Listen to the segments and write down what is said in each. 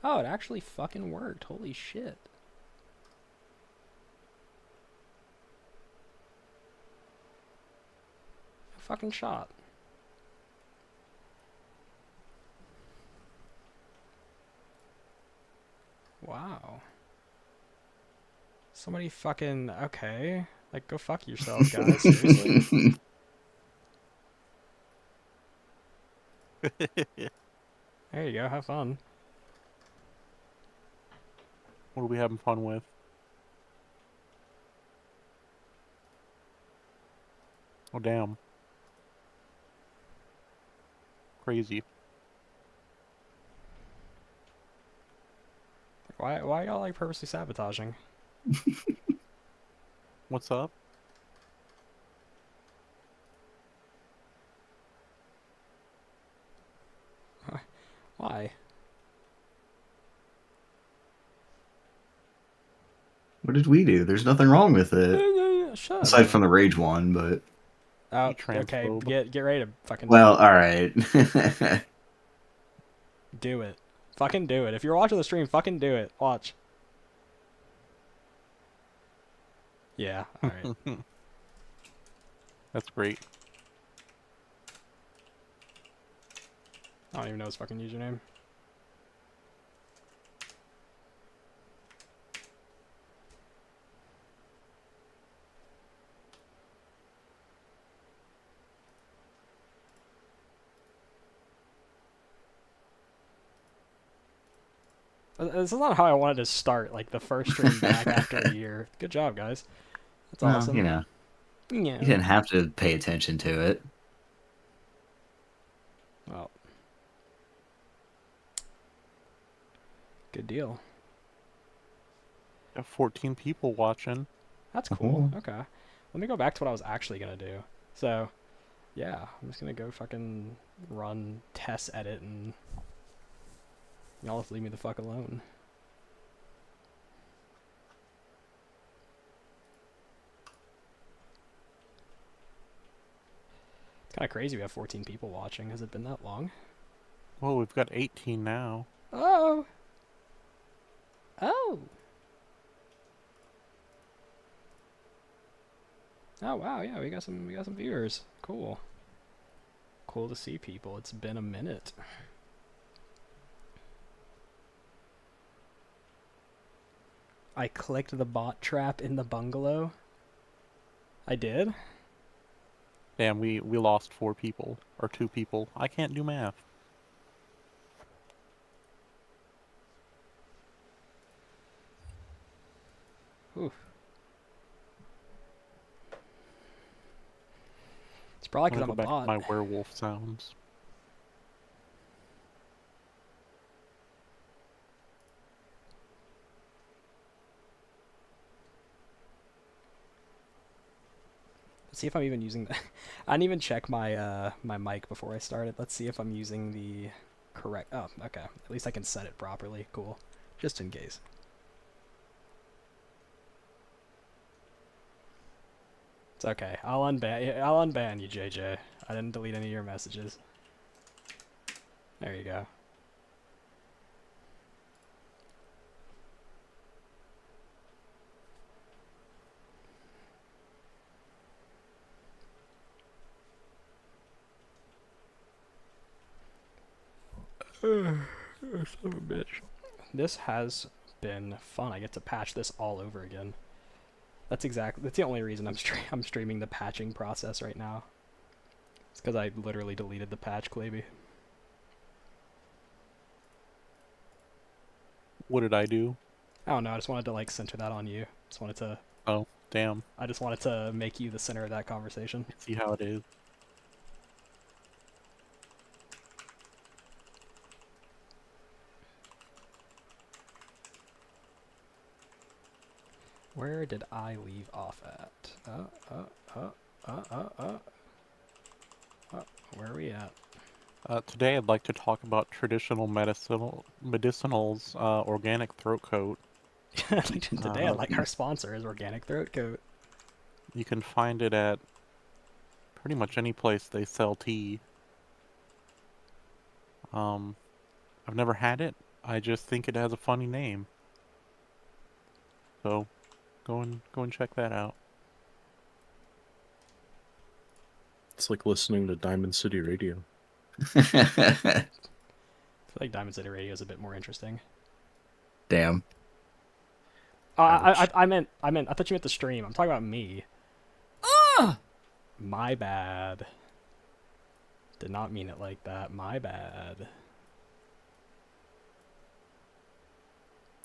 Oh, it actually fucking worked. Holy shit. A fucking shot. Wow. Somebody fucking... Okay. Like, go fuck yourselves, guys. Seriously? There you go. Have fun. What are we having fun with? Oh, damn. Crazy. Why y'all, like, purposely sabotaging? What's up? Why? What did we do? There's nothing wrong with it. Shut up, Aside man. from the rage one, but... Oh, You okay. transphobe. Get ready to fucking Well, alright. do it. Fucking do it. If you're watching the stream, fucking do it. Watch. Yeah, alright. That's great. I don't even know his fucking username. This is not how I wanted to start, like, the first stream back after a year. Good job, guys. That's Well, you awesome. know, Yeah. you didn't have to pay attention to it. Well, good deal. Got 14 people watching. That's cool. Oh. Okay. Let me go back to what I was actually gonna do. So, yeah, I'm just gonna go fucking run test edit and y'all just leave me the fuck alone. It's kind of crazy we have 14 people watching. Has it been that long? Well, we've got 18 now. Oh! Oh! Oh wow, yeah, we got some viewers. Cool. Cool to see people. It's been a minute. I clicked the bot trap in the bungalow. I did? Damn, we lost 4 people. Or 2 people. I can't do math. Ooh. It's probably I'm because gonna I'm go a back to bot. my werewolf sounds. Let's see if I'm even using the... I didn't even check my my mic before I started. Let's see if I'm using the correct... Oh, okay. At least I can set it properly. Cool. Just in case. It's okay. I'll unban you, JJ. I didn't delete any of your messages. There you go. Son of a bitch. This has been fun. I get to patch this all over again. That's the only reason I'm streaming the patching process right now. It's because I literally deleted the patch, Claby. What did I do? I don't know. I just wanted to like center that on you. Just wanted to. Oh, damn. I just wanted to make you the center of that conversation. I see how it is. Where did I leave off at? Where are we at? Today I'd like to talk about traditional medicinals, organic throat coat. Today, I'd like our sponsor is Organic Throat Coat. You can find it at pretty much any place they sell tea. I've never had it. I just think it has a funny name. So, go and check that out. It's like listening to Diamond City Radio. I feel like Diamond City Radio is a bit more interesting. Damn. I thought you meant the stream. I'm talking about me. My bad. Did not mean it like that. My bad.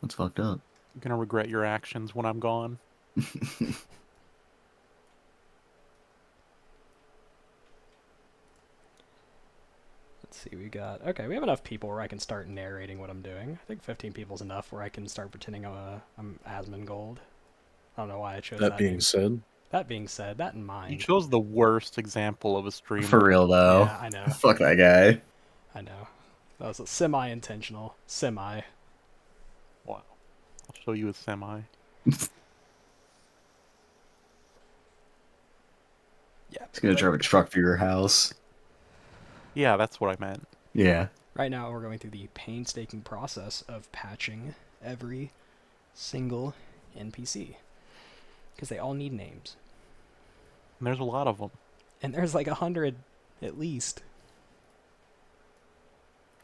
That's fucked up. You're gonna regret your actions when I'm gone. Let's see, we have enough people where I can start narrating what I'm doing. I think 15 people is enough where I can start pretending I'm Asmongold. I don't know why I chose that. That being said, that in mind. You chose the worst example of a streamer. For real though. Yeah, I know. Fuck that guy. I know. That was a semi-intentional. Semi. Wow. I'll show you a semi. Yeah. He's gonna drive a truck through your house. Yeah, that's what I meant. Yeah. Right now we're going through the painstaking process of patching every single NPC. Because they all need names. And there's a lot of them. And there's like 100 at least.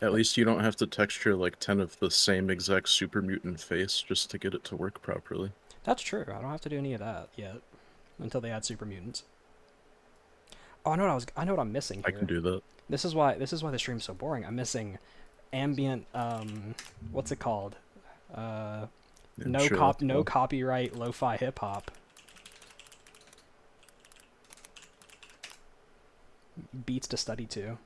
at least you don't have to texture like 10 of the same exact super mutant face just to get it to work properly. That's true. I don't have to do any of that yet. Until they add super mutants. Oh, I know what I'm missing I here. can do that. This is why the stream's so boring. I'm missing ambient what's it called? Yeah, No sure that's cool. copyright lo-fi hip hop. Beats to study to.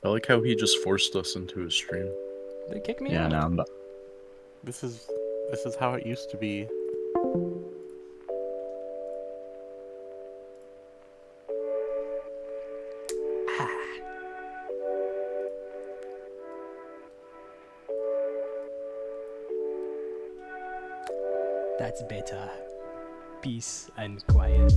I like how he just forced us into his stream. They kick me Yeah, out. no, I'm This is how it used to be. That's better. Peace and quiet.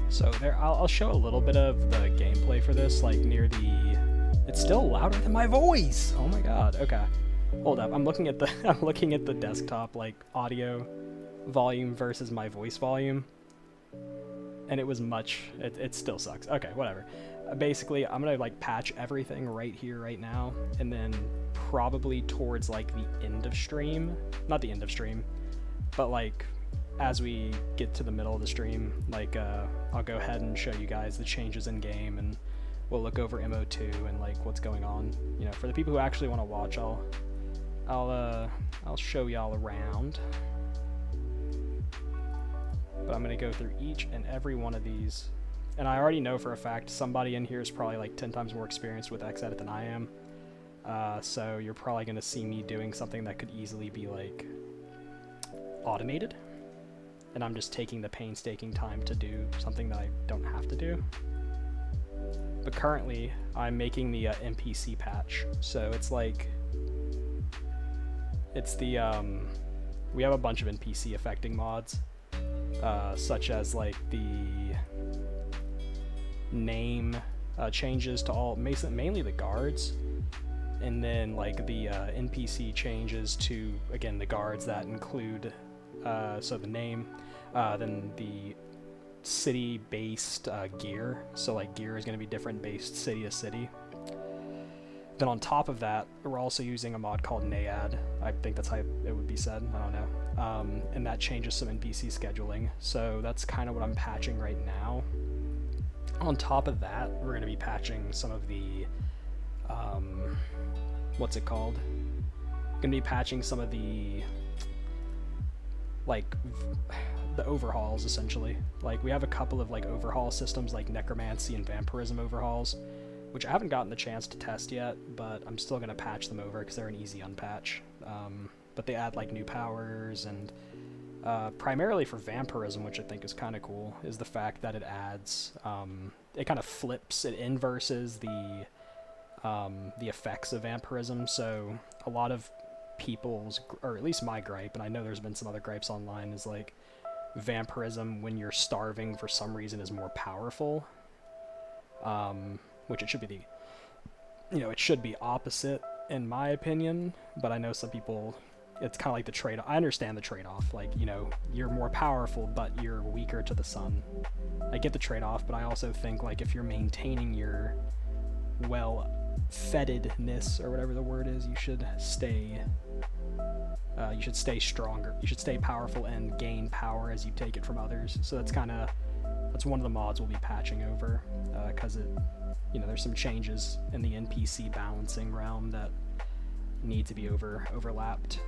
So there, I'll show a little bit of the gameplay for this, like near the. It's still louder than my voice. Oh my god. Okay. Hold up, I'm looking at the desktop like audio volume versus my voice volume, and it was it still sucks. Okay, whatever. Basically, I'm gonna like patch everything right here, right now, and then probably towards like the end of stream, not the end of stream, but like as we get to the middle of the stream, like I'll go ahead and show you guys the changes in game, and we'll look over MO2 and like what's going on. You know, for the people who actually want to watch, I'll show y'all around, but I'm gonna go through each and every one of these, and I already know for a fact somebody in here is probably like 10 times more experienced with XEdit than I am, so you're probably gonna see me doing something that could easily be like automated, and I'm just taking the painstaking time to do something that I don't have to do. But currently I'm making the NPC patch, so it's like we have a bunch of NPC affecting mods, such as like the name changes to all, mainly the guards, and then like the NPC changes to, again, the guards that include, so the name, then the city-based gear, so like gear is going to be different based city to city. Then on top of that, we're also using a mod called Naiad. I think that's how it would be said. I don't know. And that changes some NPC scheduling. So that's kind of what I'm patching right now. On top of that, we're going to be patching some of the, what's it called? Going to be patching some of the, like, the overhauls, essentially. Like, we have a couple of, like, overhaul systems, like necromancy and vampirism overhauls, which I haven't gotten the chance to test yet, but I'm still going to patch them over because they're an easy unpatch. But they add like new powers, and primarily for vampirism, which I think is kind of cool, is the fact that it adds, it kind of flips, it inverses the the effects of vampirism. So a lot of people's, or at least my gripe, and I know there's been some other gripes online, is like vampirism when you're starving for some reason is more powerful, which it should be it should be opposite in my opinion, but I know some people, it's kind of like the trade-off. I understand the trade-off, like, you're more powerful but you're weaker to the sun. I get the trade-off, but I also think like if you're maintaining your well-fettedness, or whatever the word is, you should stay stronger. You should stay powerful and gain power as you take it from others. So that's one of the mods we'll be patching over, because there's some changes in the NPC balancing realm that need to be overlapped.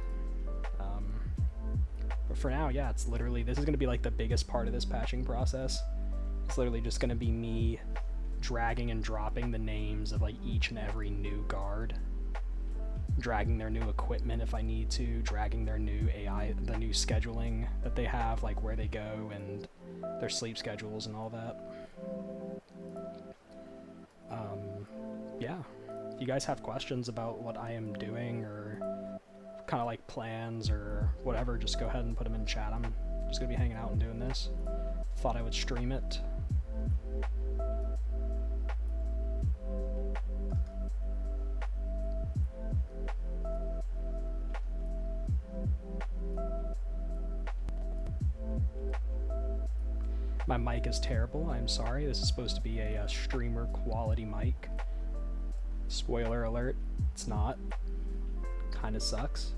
But for now, yeah, it's literally, this is going to be like the biggest part of this patching process. It's literally just going to be me dragging and dropping the names of like each and every new guard, dragging their new equipment if I need to, dragging their new AI, the new scheduling that they have, like where they go and their sleep schedules and all that. Yeah, if you guys have questions about what I am doing, or kind of like plans or whatever, just go ahead and put them in chat. I'm just gonna be hanging out and doing this. Thought I would stream it. My mic is terrible, I'm sorry. This is supposed to be a streamer quality mic. Spoiler alert, it's not. Kinda sucks.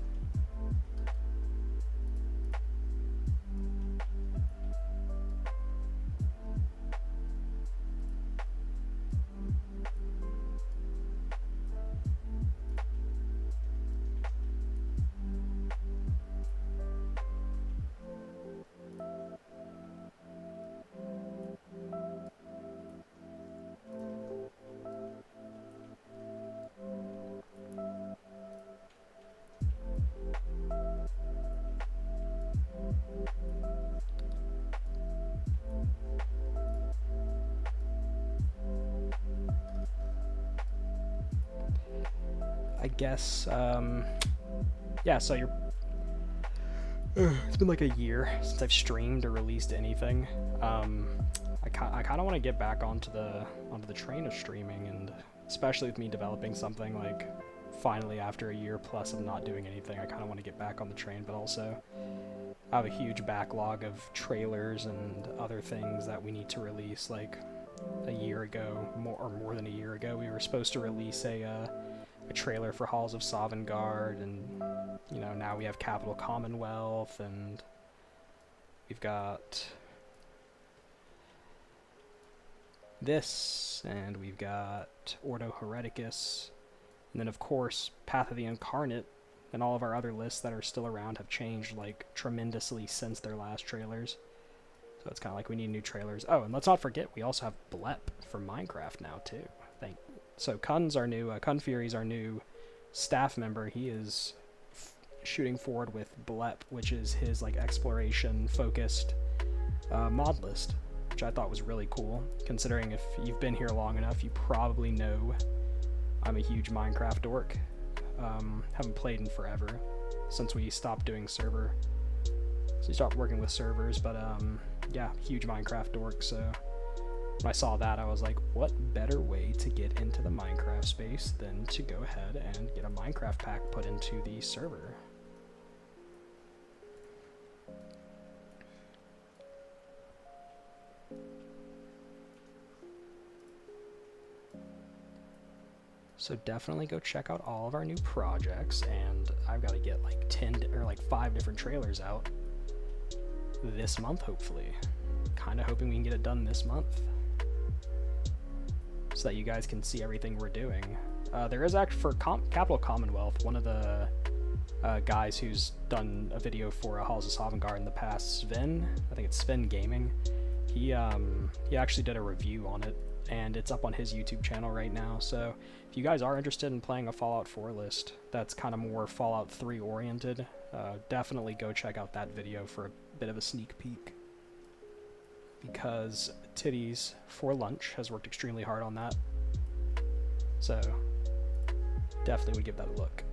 I guess, yeah, so it's been like a year since I've streamed or released anything. I kind of want to get back onto the train of streaming, and especially with me developing something, like, finally after a year plus of not doing anything, I kind of want to get back on the train, but also I have a huge backlog of trailers and other things that we need to release. Like, a year ago, more than a year ago, we were supposed to release a trailer for Halls of Sovngarde, and now we have Capital Commonwealth, and we've got this, and we've got Ordo Hereticus, and then of course Path of the Incarnate, and all of our other lists that are still around have changed like tremendously since their last trailers. So it's kind of like we need new trailers. Oh, and let's not forget, we also have Blep for Minecraft now too. So Kun's our new, Kun Fury's our new staff member. He is shooting forward with Blep, which is his like exploration-focused mod list, which I thought was really cool, considering if you've been here long enough, you probably know I'm a huge Minecraft dork. Haven't played in forever, since we stopped doing server. So we stopped working with servers, but yeah, huge Minecraft dork, so when I saw that, I was like, what better way to get into the Minecraft space than to go ahead and get a Minecraft pack put into the server. So definitely go check out all of our new projects, and I've got to get like 5 different trailers out this month, hopefully. Kind of hoping we can get it done this month, so that you guys can see everything we're doing. There is actually, for Capital Commonwealth, one of the guys who's done a video for Halls of Sovngarde in the past, Sven, I think it's Sven Gaming, he actually did a review on it, and it's up on his YouTube channel right now. So if you guys are interested in playing a Fallout 4 list that's kind of more Fallout 3 oriented, definitely go check out that video for a bit of a sneak peek, because Titties for Lunch has worked extremely hard on that. So definitely would give that a look.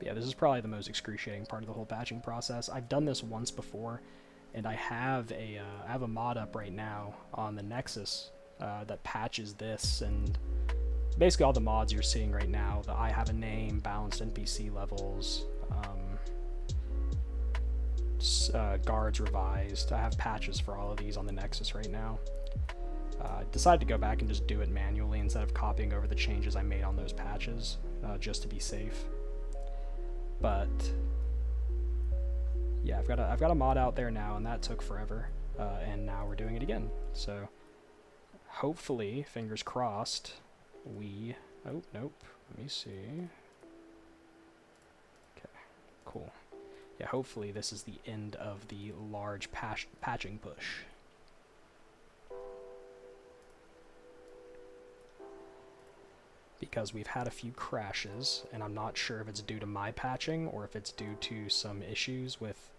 Yeah, this is probably the most excruciating part of the whole patching process. I've done this once before, and I have a mod up right now on the Nexus that patches this, and basically all the mods you're seeing right now, the I have a name, balanced NPC levels, guards revised. I have patches for all of these on the Nexus right now. Decided to go back and just do it manually instead of copying over the changes I made on those patches, just to be safe. But yeah, I've got a mod out there now, and that took forever, and now we're doing it again. So hopefully, fingers crossed, we... Oh, nope. Let me see. Okay, cool. Yeah, hopefully this is the end of the large patching push. Because we've had a few crashes, and I'm not sure if it's due to my patching or if it's due to some issues with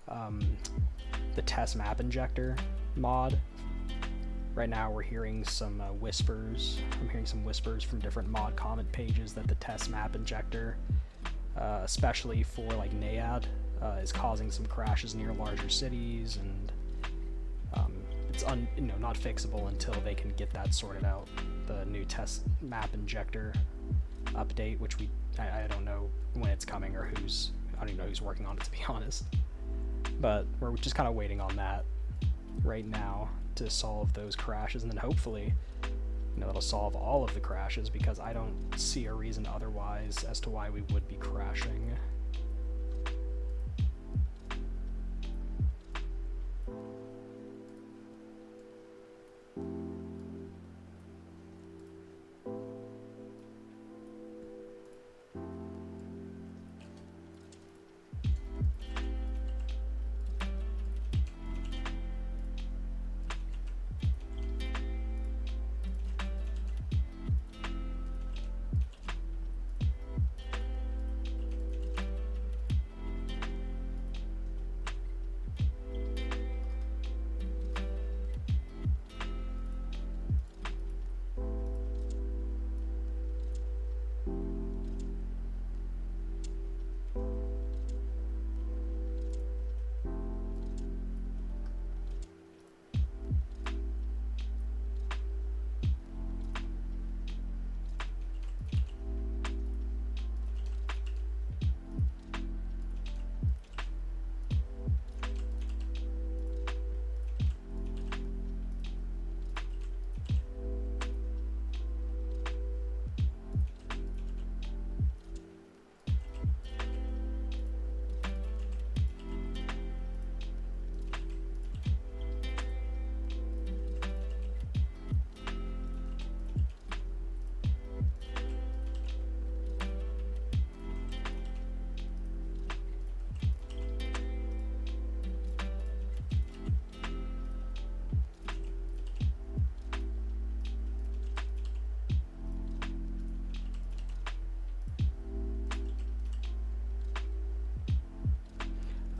the test map injector mod. Right now we're hearing some whispers. I'm hearing some whispers from different mod comment pages that the test map injector, especially for like Naiad, is causing some crashes near larger cities, and it's not fixable until they can get that sorted out. The new test map injector update, which I don't know when it's coming or I don't even know who's working on it, to be honest. But we're just kind of waiting on that right now to solve those crashes, and then hopefully, that'll solve all of the crashes, because I don't see a reason otherwise as to why we would be crashing.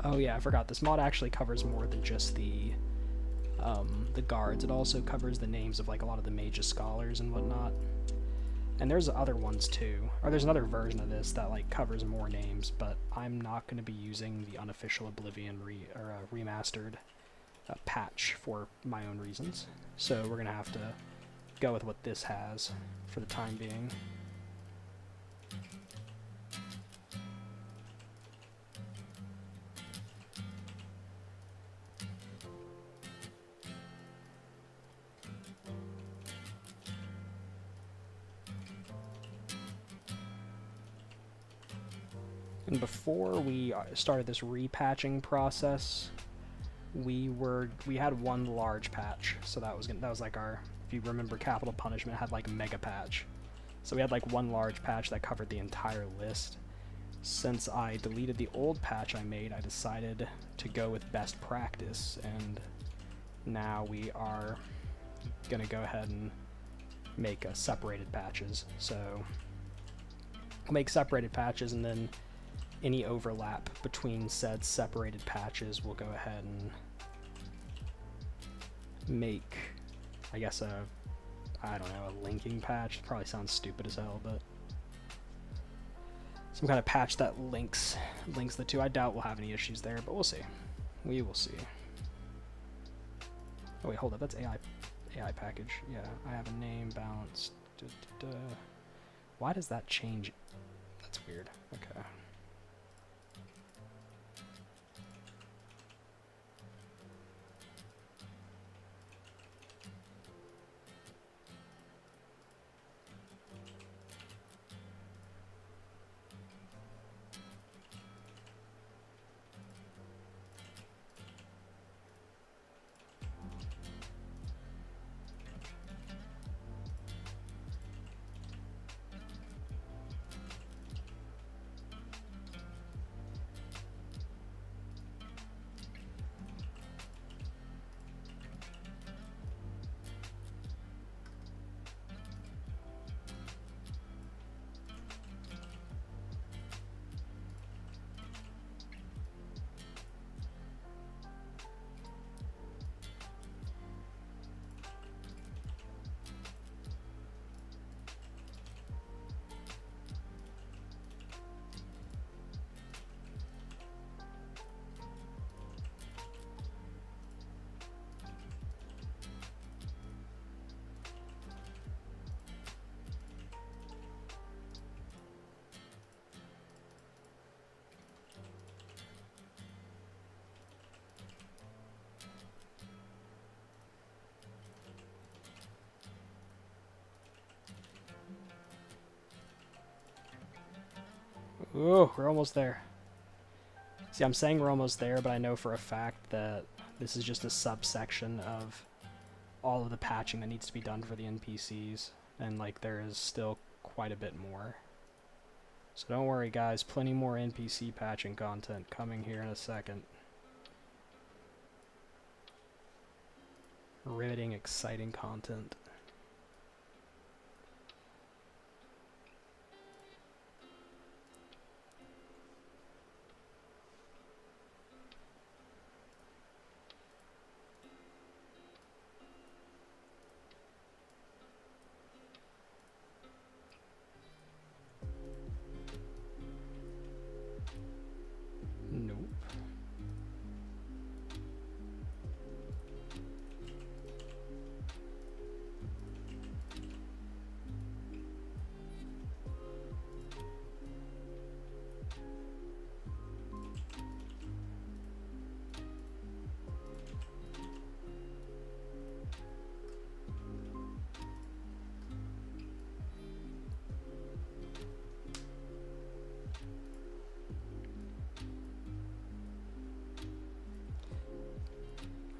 Oh yeah, I forgot. This mod actually covers more than just the guards. It also covers the names of like a lot of the mages, scholars, and whatnot. And there's other ones too. Or there's another version of this that like covers more names, but I'm not going to be using the unofficial Oblivion remastered patch for my own reasons. So we're going to have to go with what this has for the time being. And before we started this repatching process, we had one large patch. So that was like our, if you remember, Capital Punishment had like a mega patch. So we had like one large patch that covered the entire list. since I deleted the old patch I made, I decided to go with best practice, and now we are gonna go ahead and make separated patches. So I'll make separated patches, and then any overlap between said separated patches we'll go ahead and make, I guess, I don't know, a linking patch. Probably sounds stupid as hell, but some kind of patch that links the two. I doubt we'll have any issues there, but we'll see. We will see. Oh wait, hold up, that's AI package. Yeah, I have a name, balance. Why does that change? That's weird. Okay. Ooh, we're almost there. See, I'm saying we're almost there, but I know for a fact that this is just a subsection of all of the patching that needs to be done for the NPCs, and like there is still quite a bit more. So don't worry guys, plenty more NPC patching content coming here in a second. Riveting, exciting content. Nope.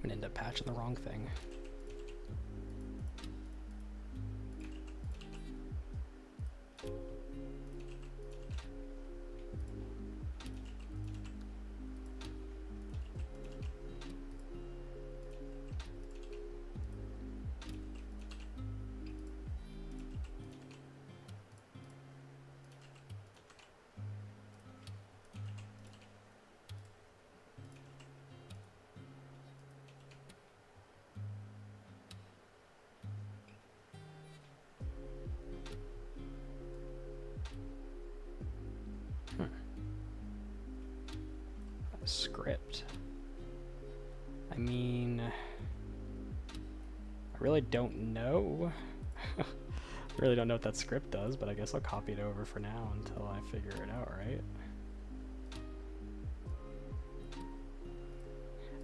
I'm gonna end up patching the wrong thing. Script. I mean, I really don't know. I really don't know what that script does, but I guess I'll copy it over for now until I figure it out, right?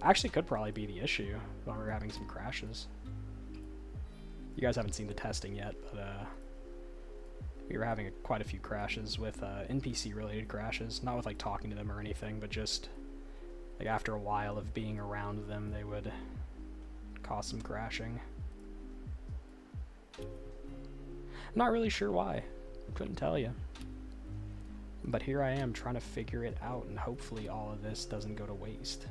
Actually, could probably be the issue while we're having some crashes. You guys haven't seen the testing yet, but we were having quite a few crashes with NPC-related crashes, not with like talking to them or anything, but just like after a while of being around them, they would cause some crashing. I'm not really sure why. Couldn't tell you. But here I am trying to figure it out, and hopefully all of this doesn't go to waste.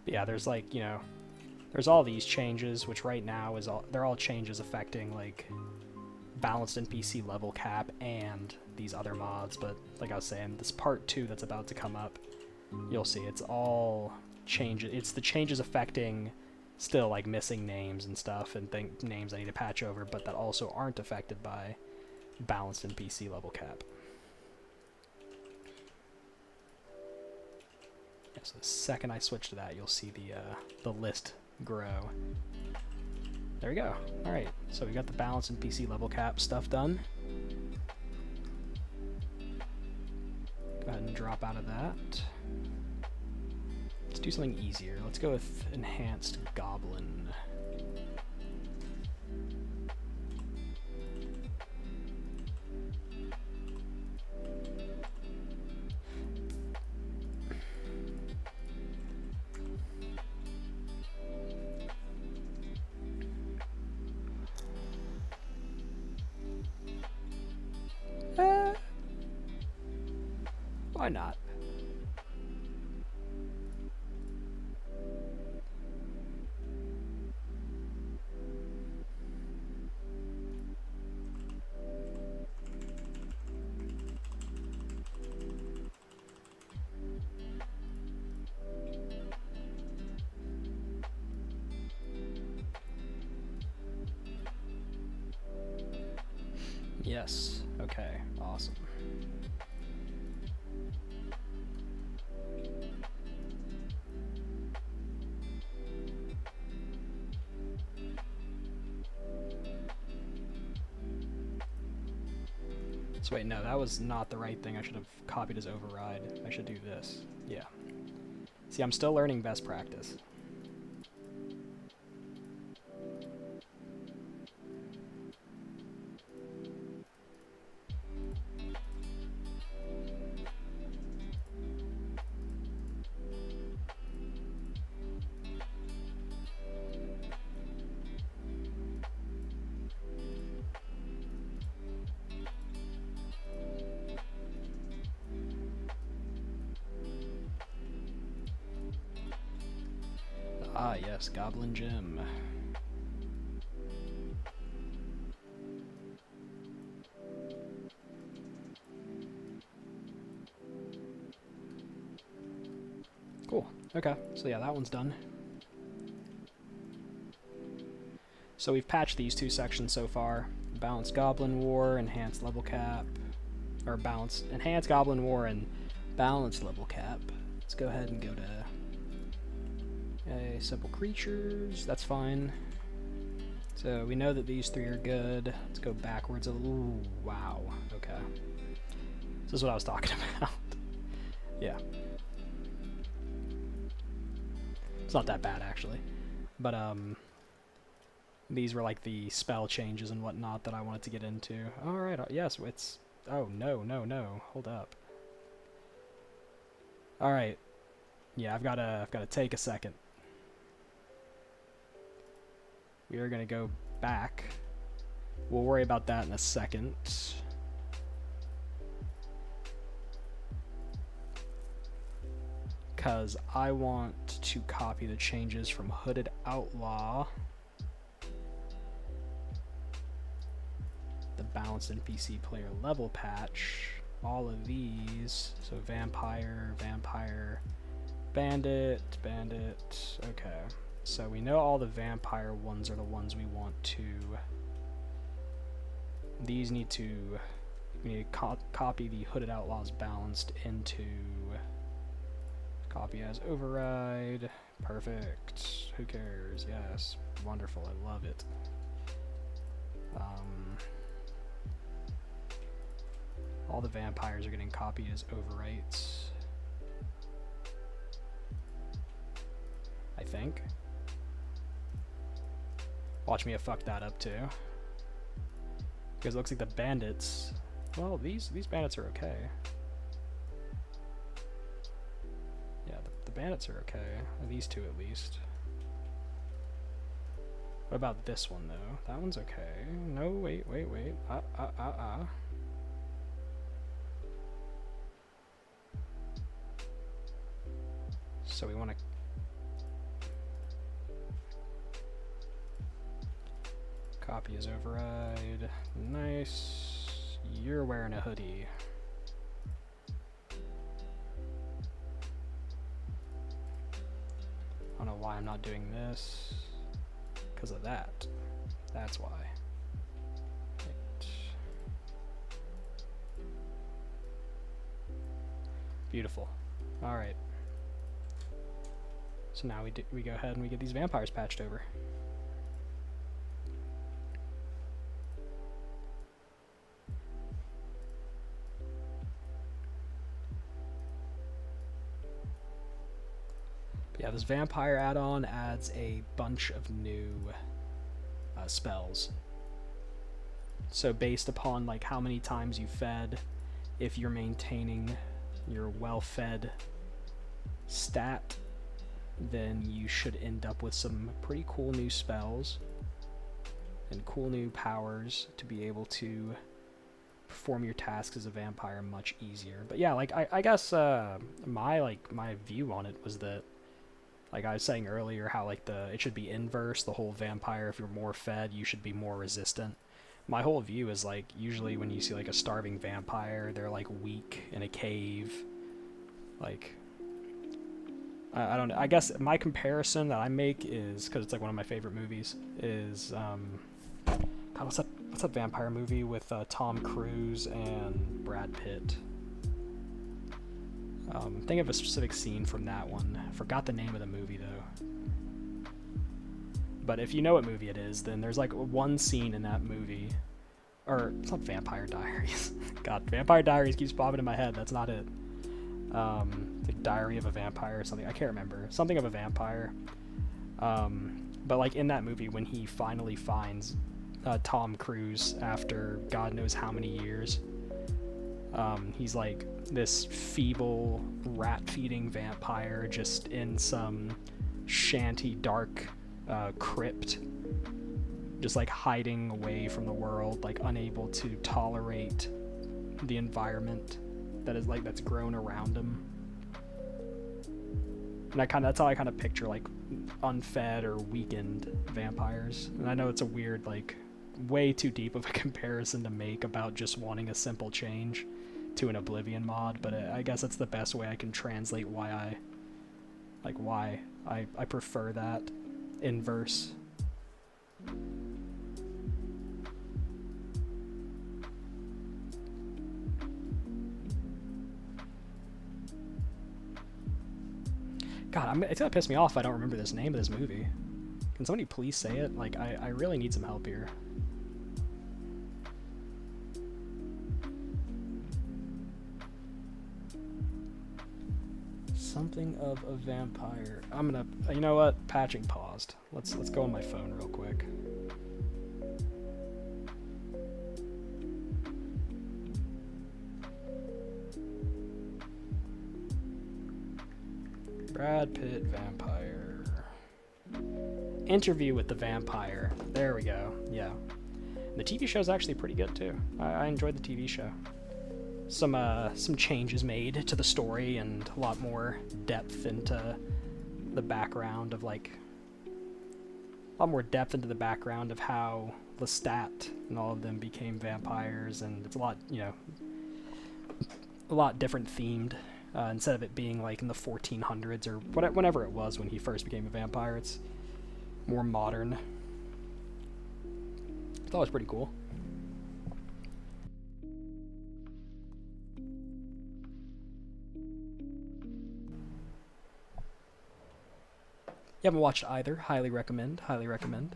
But yeah, there's like, you know, there's all these changes, which right now is they're all changes affecting like balanced NPC level cap and these other mods. But like I was saying, this part 2 that's about to come up, you'll see it's all changes. It's the changes affecting still like missing names and stuff, and names I need to patch over, but that also aren't affected by balanced NPC level cap. Yeah, so the second I switch to that, you'll see the list grow. There we go. Alright, so we got the balance and PC level cap stuff done. Go ahead and drop out of that. Let's do something easier. Let's go with Enhanced Goblin. Why not? Yes. Okay. Awesome. So wait, no, that was not the right thing. I should have copied as override. I should do this. Yeah. See, I'm still learning best practice. Ah, yes, Goblin Gem. Cool. Okay, so yeah, that one's done. So we've patched these two sections so far. Balanced Goblin War, Enhanced Level Cap. Or Enhanced Goblin War and Balanced Level Cap. Let's go ahead and go to simple creatures, that's fine. So we know that these three are good. Let's go backwards a little. Ooh, wow, okay. This is what I was talking about. Yeah. It's not that bad, actually. But, these were like the spell changes and whatnot that I wanted to get into. Alright, yes, it's... Oh, no, hold up. Alright. Yeah, I've gotta take a second. We are gonna go back. We'll worry about that in a second. Because I want to copy the changes from Hooded Outlaw. The balanced NPC player level patch. All of these. So Vampire, Bandit. Okay. So we know all the Vampire ones are the ones we want to... These need to... We need to copy the Hooded Outlaws balanced into... Copy as override. Perfect. Who cares? Yes. Wonderful. I love it. All the vampires are getting copied as overwrites. I think. Watch me fuck that up too. Because it looks like the bandits Well, these bandits are okay. Yeah, the bandits are okay. These two at least. What about this one though? That one's okay. No, wait. So we want to copy as override. Nice. You're wearing a hoodie. I don't know why I'm not doing this. Because of that. That's why. Right. Beautiful. All right. So now we go ahead and we get these vampires patched over. Yeah, this vampire add-on adds a bunch of new spells. So based upon like how many times you fed, if you're maintaining your well-fed stat, then you should end up with some pretty cool new spells and cool new powers to be able to perform your tasks as a vampire much easier. But yeah, like I guess my view on it was that, like I was saying earlier, how like it should be inverse, the whole vampire, if you're more fed, you should be more resistant. My whole view is like, usually when you see like a starving vampire, they're like weak in a cave. Like, I don't know, I guess my comparison that I make is, because it's like one of my favorite movies, is, God, what's that vampire movie with Tom Cruise and Brad Pitt? Think of a specific scene from that one. I forgot the name of the movie though. But if you know what movie it is, then there's like one scene in that movie, or it's not Vampire Diaries. God, Vampire Diaries keeps popping in my head. That's not it. The Diary of a Vampire or something. I can't remember. Something of a vampire. But like in that movie, when he finally finds Tom Cruise after God knows how many years, he's like this feeble rat-feeding vampire just in some shanty dark crypt, just like hiding away from the world, like unable to tolerate the environment that is like that's grown around him. And that's how I kind of picture like unfed or weakened vampires. And I know it's a weird, like way too deep of a comparison to make about just wanting a simple change to an Oblivion mod, but I guess that's the best way I can translate why I prefer that inverse. God, it's gonna piss me off if I don't remember this name of this movie. Can somebody please say it? Like, I really need some help here. Something of a vampire. I'm gonna, you know what? Patching paused. Let's go on my phone real quick. Brad Pitt vampire. Interview with the Vampire. There we go. Yeah. The TV show's actually pretty good too. I enjoyed the TV show. Some changes made to the story and a lot more depth into the background of like a lot more depth into the background of how Lestat and all of them became vampires, and it's a lot, you know, a lot different themed. Instead of it being like in the 1400s or whenever it was when he first became a vampire, it's more modern. I thought it was pretty cool. You haven't watched either? Highly recommend. Highly recommend.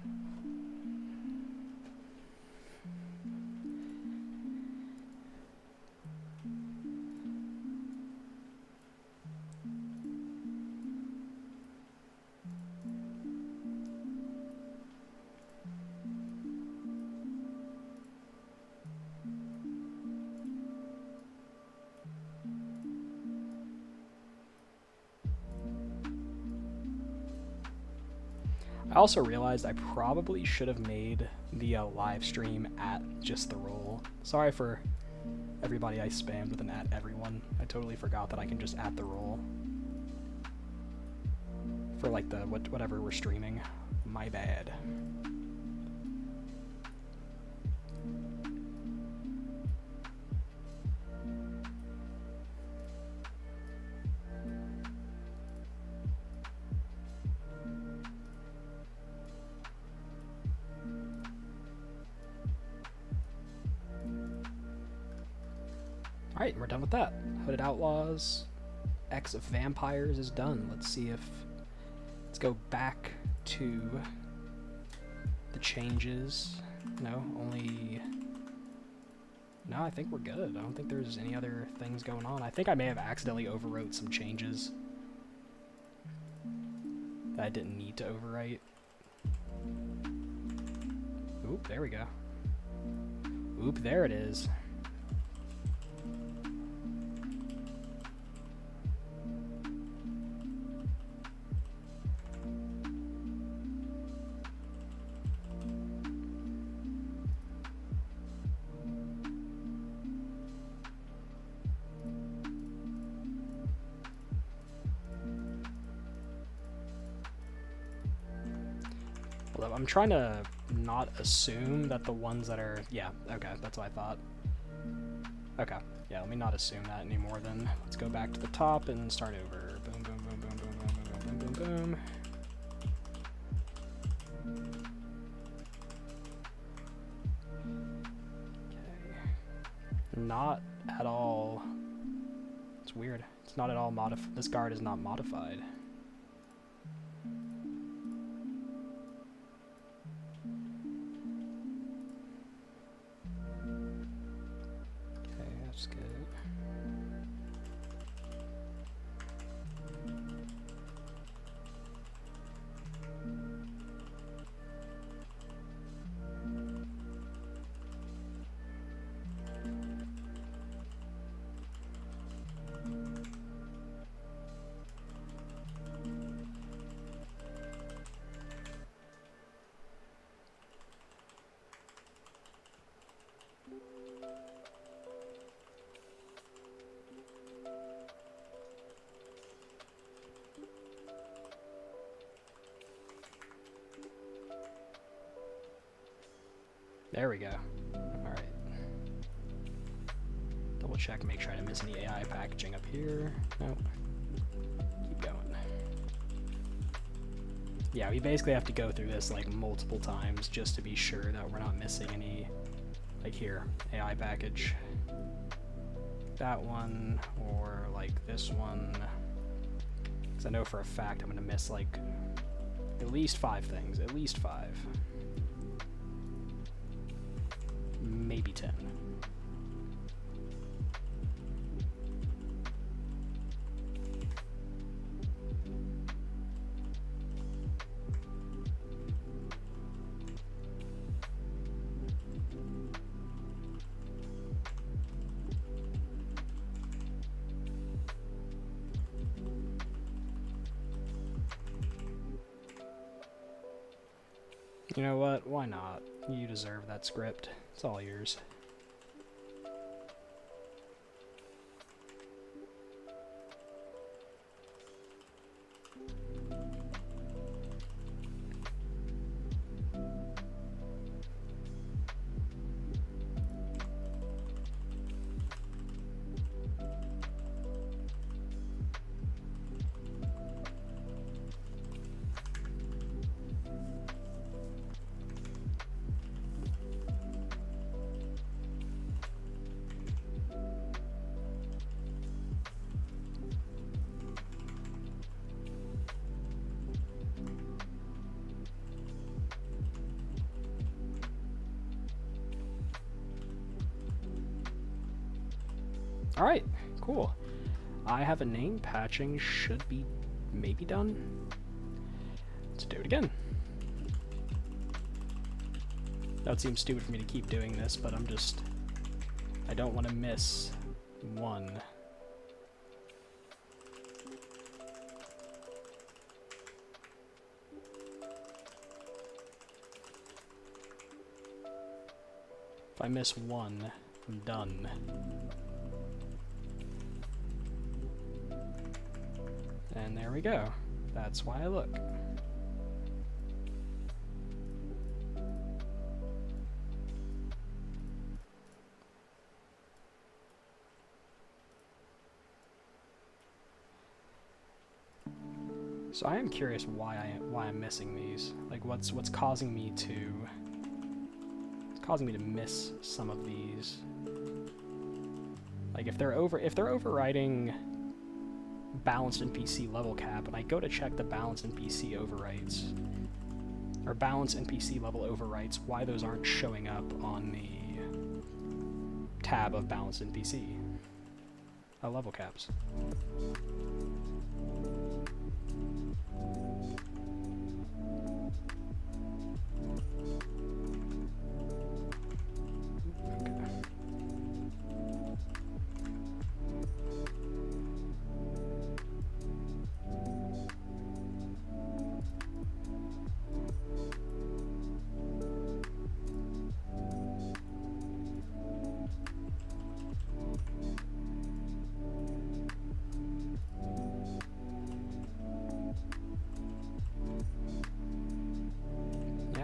I also realized I probably should have made the live stream at just the role. Sorry for everybody I spammed with an at everyone. I totally forgot that I can just at the role. For like the whatever we're streaming. My bad. Alright, we're done with that. Hooded Outlaws, X of Vampires is done. Let's see if... Let's go back to the changes. No, only... No, I think we're good. I don't think there's any other things going on. I think I may have accidentally overwrote some changes that I didn't need to overwrite. Oop, there we go. Oop, there it is. I'm trying to not assume that the ones that are... Yeah, okay, that's what I thought. Okay, yeah, let me not assume that anymore then. Let's go back to the top and start over. Boom, boom, boom, boom, boom, boom, boom, boom, boom, boom. Okay. Not at all... It's weird. It's not at all modified. This guard is not modified. That's good. There we go. Alright. Double check, make sure I didn't miss any AI packaging up here. Nope. Keep going. Yeah, we basically have to go through this like multiple times just to be sure that we're not missing any, like here, AI package. That one, or like this one. Because I know for a fact I'm going to miss like at least 5 things, at least 5. Maybe 10. You know what? Why not? You deserve that script. It's all yours. Alright, cool. I have a name. Patching should be maybe done. Let's do it again. That would seem stupid for me to keep doing this, but I don't want to miss one. If I miss one, I'm done. And there we go. That's why I look. So I am curious why I'm missing these. Like what's causing me to miss some of these. Like if they're overriding balanced NPC level cap, and I go to check the balanced NPC overwrites or balanced NPC level overwrites, why those aren't showing up on the tab of balanced NPC level caps.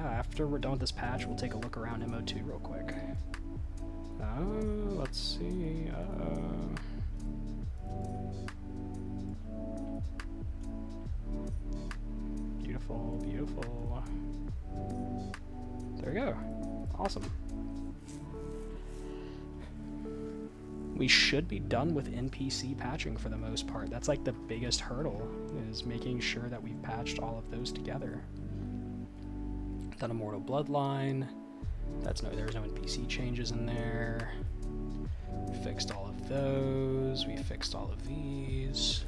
After we're done with this patch, we'll take a look around MO2 real quick. Let's see. Beautiful, beautiful. There we go. Awesome. We should be done with NPC patching for the most part. That's like the biggest hurdle, is making sure that we've patched all of those together. Done Immortal Bloodline. There's no NPC changes in there. We fixed all of those. We fixed all of these.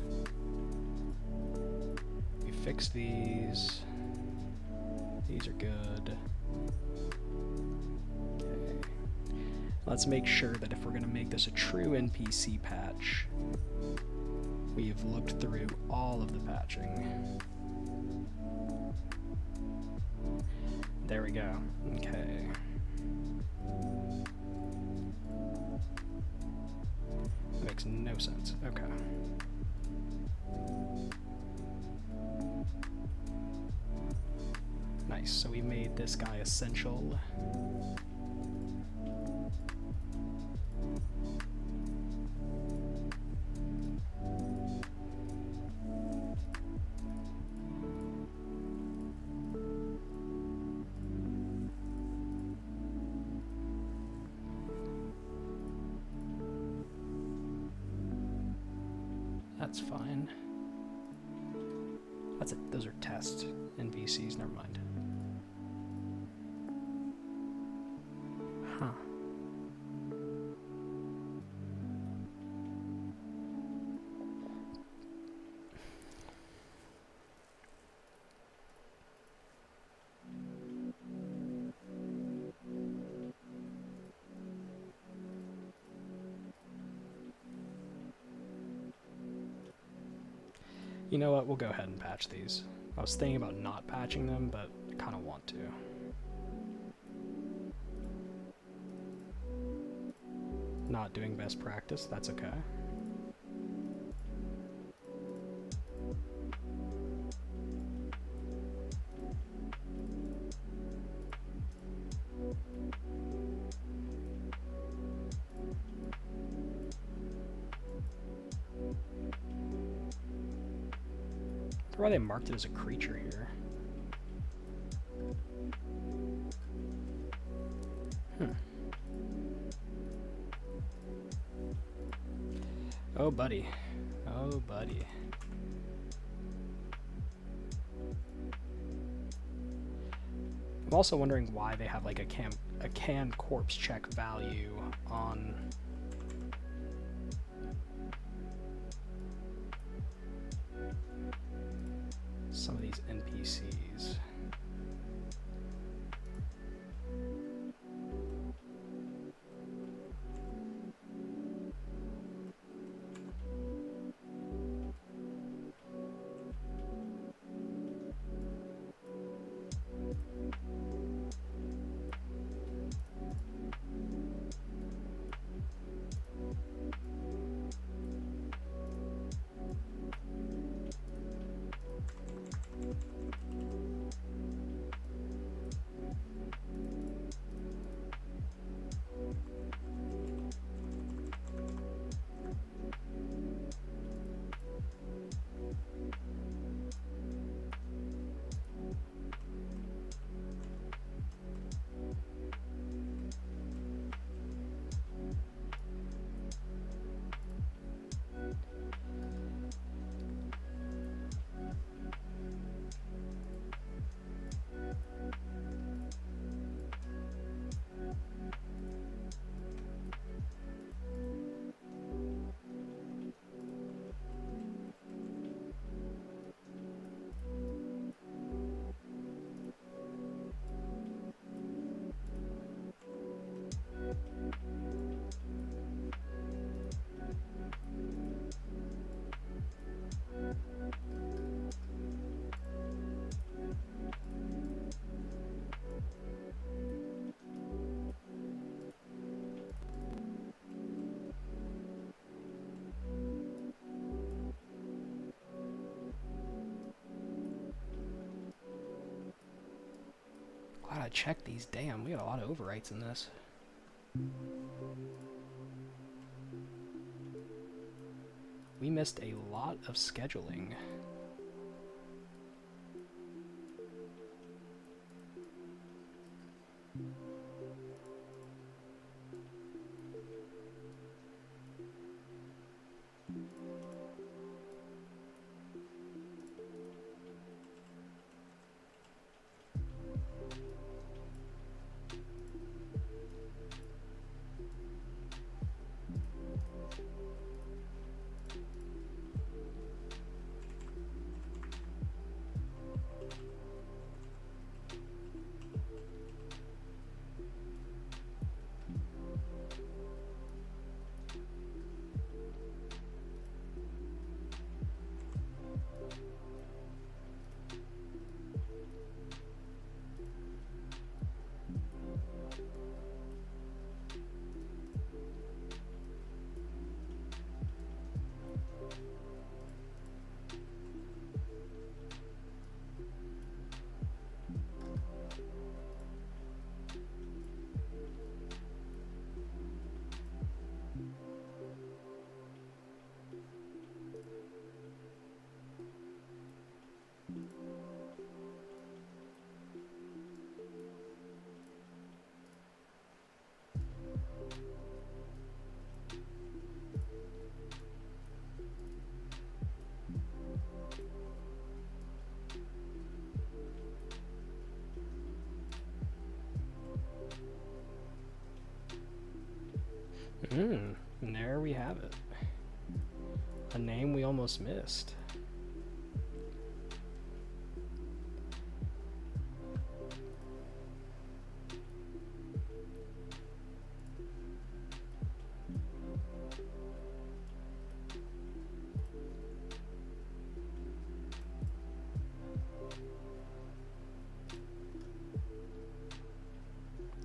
We fixed these. These are good. Okay. Let's make sure that if we're going to make this a true NPC patch, we've looked through all of the patching. There we go. Okay. That makes no sense. Okay. Nice. So we made this guy essential. That's fine. That's it. Those are test NPCs. Never mind. Huh. You know what, we'll go ahead and patch these. I was thinking about not patching them, but I kind of want to. Not doing best practice, that's okay. Why they marked it as a creature here. Oh, buddy. Oh, buddy. I'm also wondering why they have like a can corpse check value on some of these NPCs. gotta check these. Damn, we got a lot of overwrites in this. We missed a lot of scheduling. And there we have it. A name we almost missed.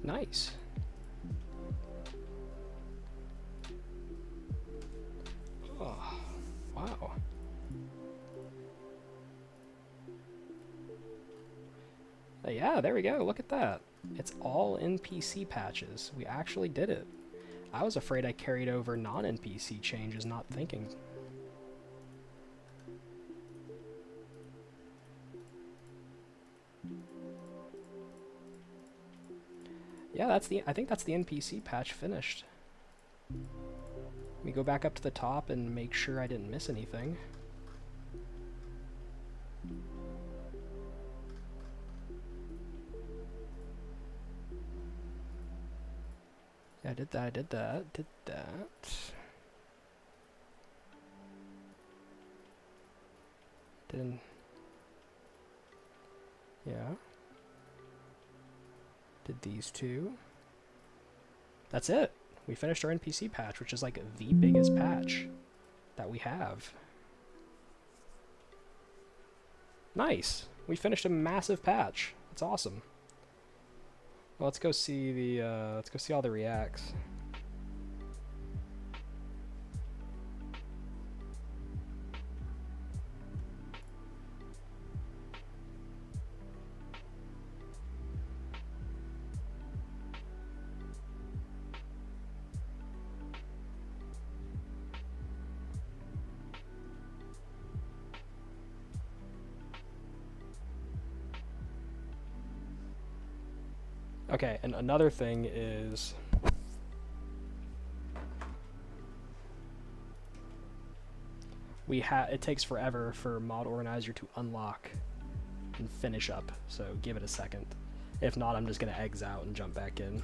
Nice. Oh, wow. Yeah, there we go. Look at that. It's all NPC patches. We actually did it. I was afraid I carried over non-NPC changes, not thinking. Yeah, I think that's the NPC patch finished. Let me go back up to the top and make sure I didn't miss anything. Yeah, I did that. Didn't... Yeah. Did these two. That's it. We finished our NPC patch, which is like the biggest patch that we have. Nice. We finished a massive patch. That's awesome. Well, let's go see the let's go see all the reacts. Okay, and another thing is it takes forever for mod organizer to unlock and finish up, so give it a second. If not, I'm just gonna exit out and jump back in.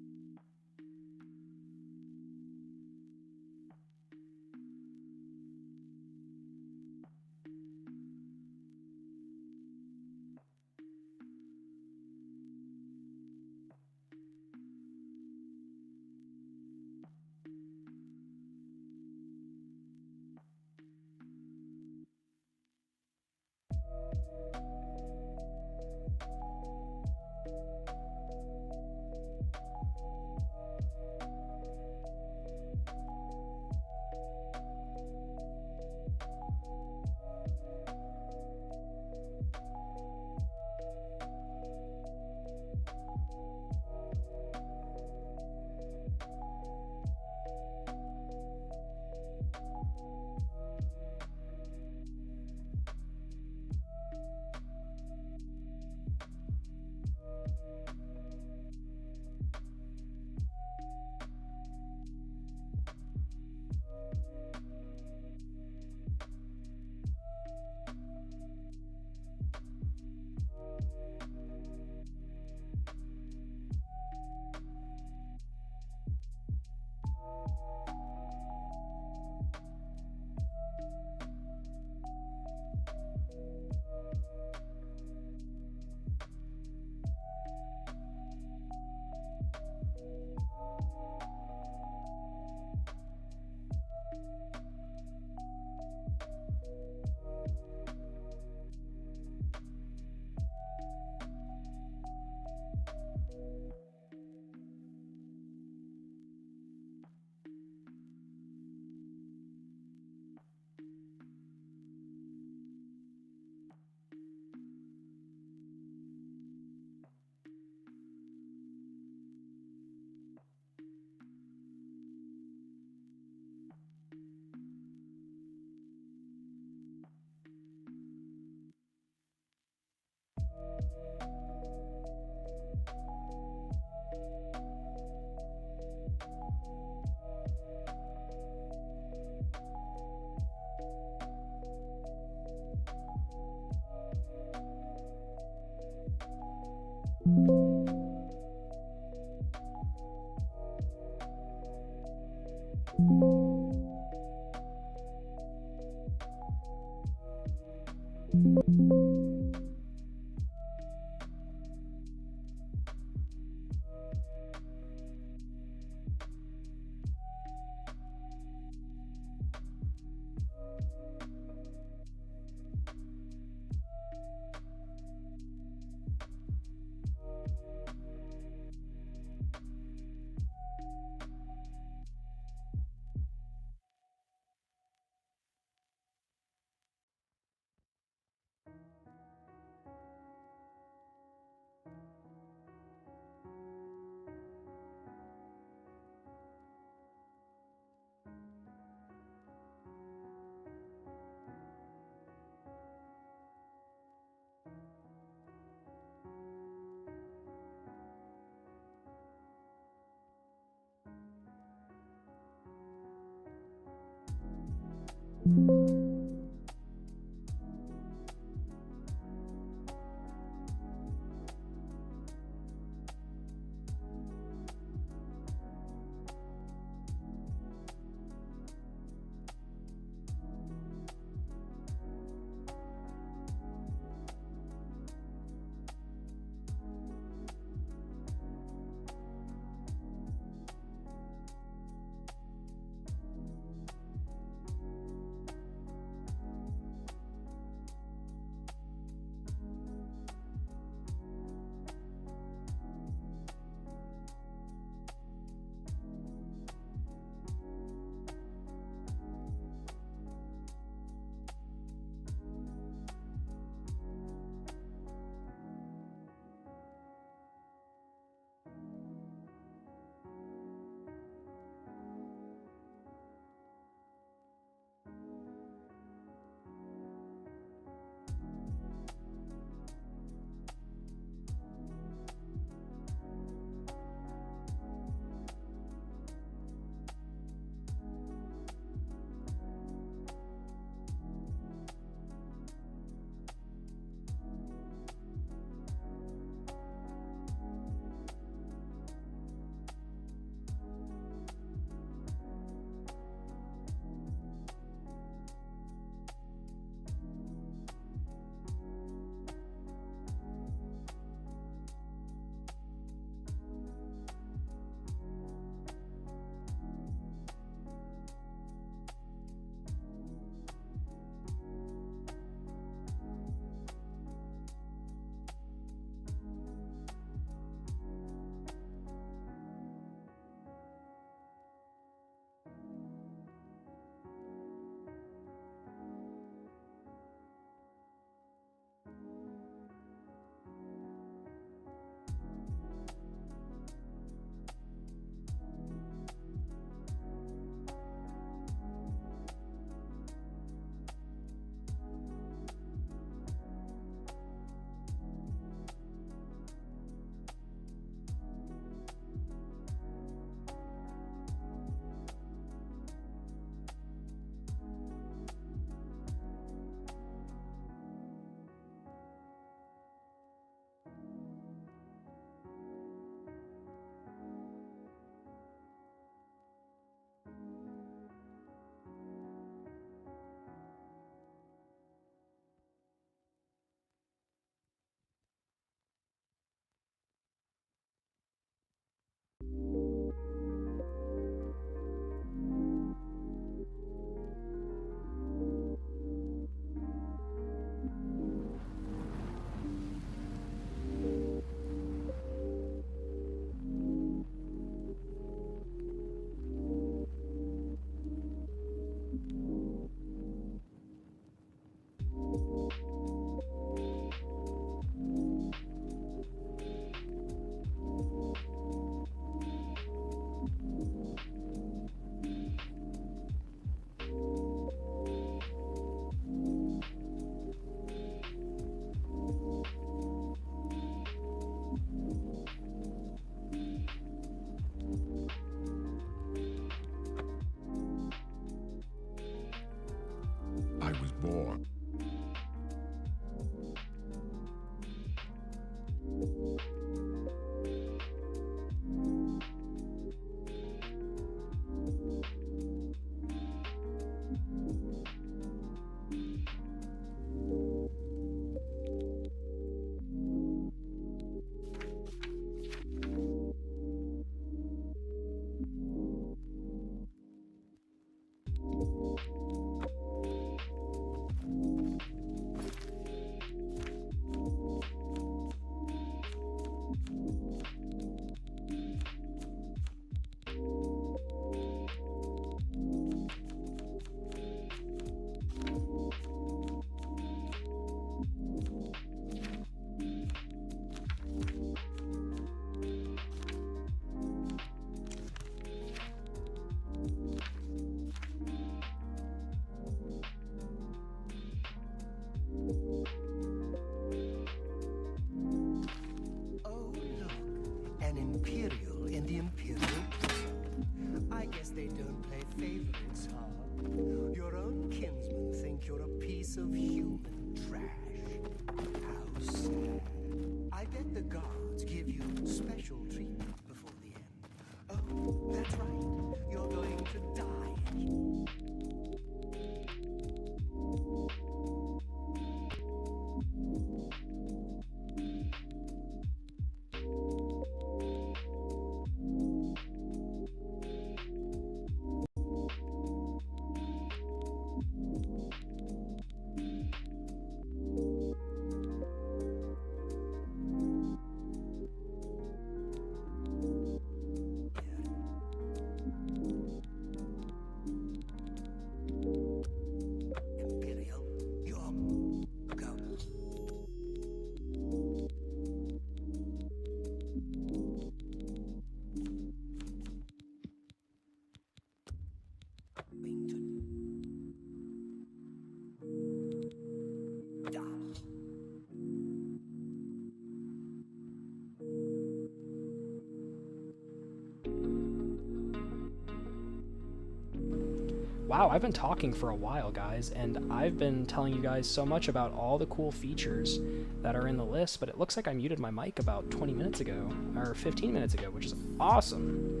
Wow, I've been talking for a while, guys, and I've been telling you guys so much about all the cool features that are in the list, but it looks like I muted my mic about 20 minutes ago, or 15 minutes ago, which is awesome.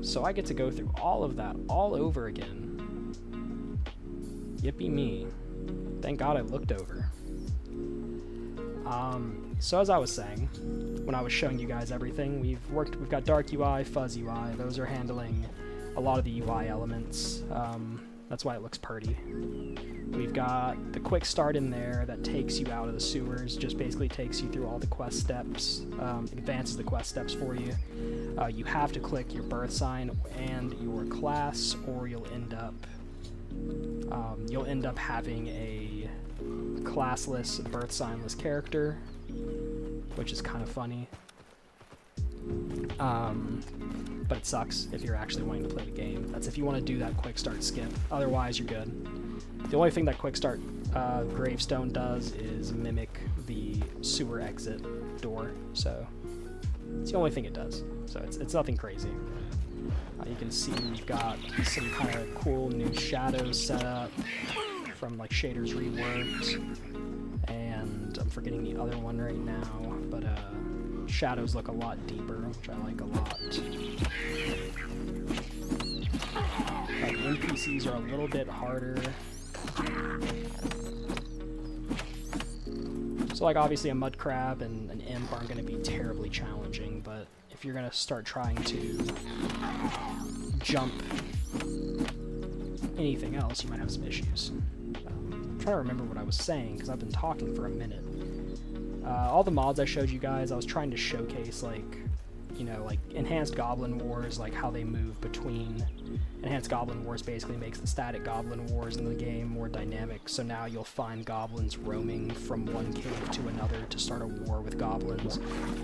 So I get to go through all of that all over again. Yippee me. Thank God I looked over. So as I was saying, when I was showing you guys everything, we've got Dark UI, Fuzz UI, those are handling a lot of the UI elements. That's why it looks pretty. We've got the quick start in there that takes you out of the sewers, just basically takes you through all the quest steps, advances the quest steps for you. You have to click your birth sign and your class, or you'll end up having a classless, birth signless character, which is kind of funny. But it sucks if you're actually wanting to play the game. That's if you want to do that quick start skip. Otherwise, you're good. The only thing that quick start gravestone does is mimic the sewer exit door, so it's the only thing it does. So it's nothing crazy. You can see we've got some kind of cool new shadows set up from like shaders reworked, and I'm forgetting the other one right now, but shadows look a lot deeper, which I like a lot. The NPCs are a little bit harder. So like obviously a mud crab and an imp aren't going to be terribly challenging, but if you're going to start trying to jump anything else, you might have some issues. I'm trying to remember what I was saying because I've been talking for a minute. All the mods I showed you guys, I was trying to showcase, like, you know, like Enhanced Goblin Wars, like how they move between. Enhanced Goblin Wars basically makes the static Goblin Wars in the game more dynamic, so now you'll find goblins roaming from one cave to another to start a war with goblins,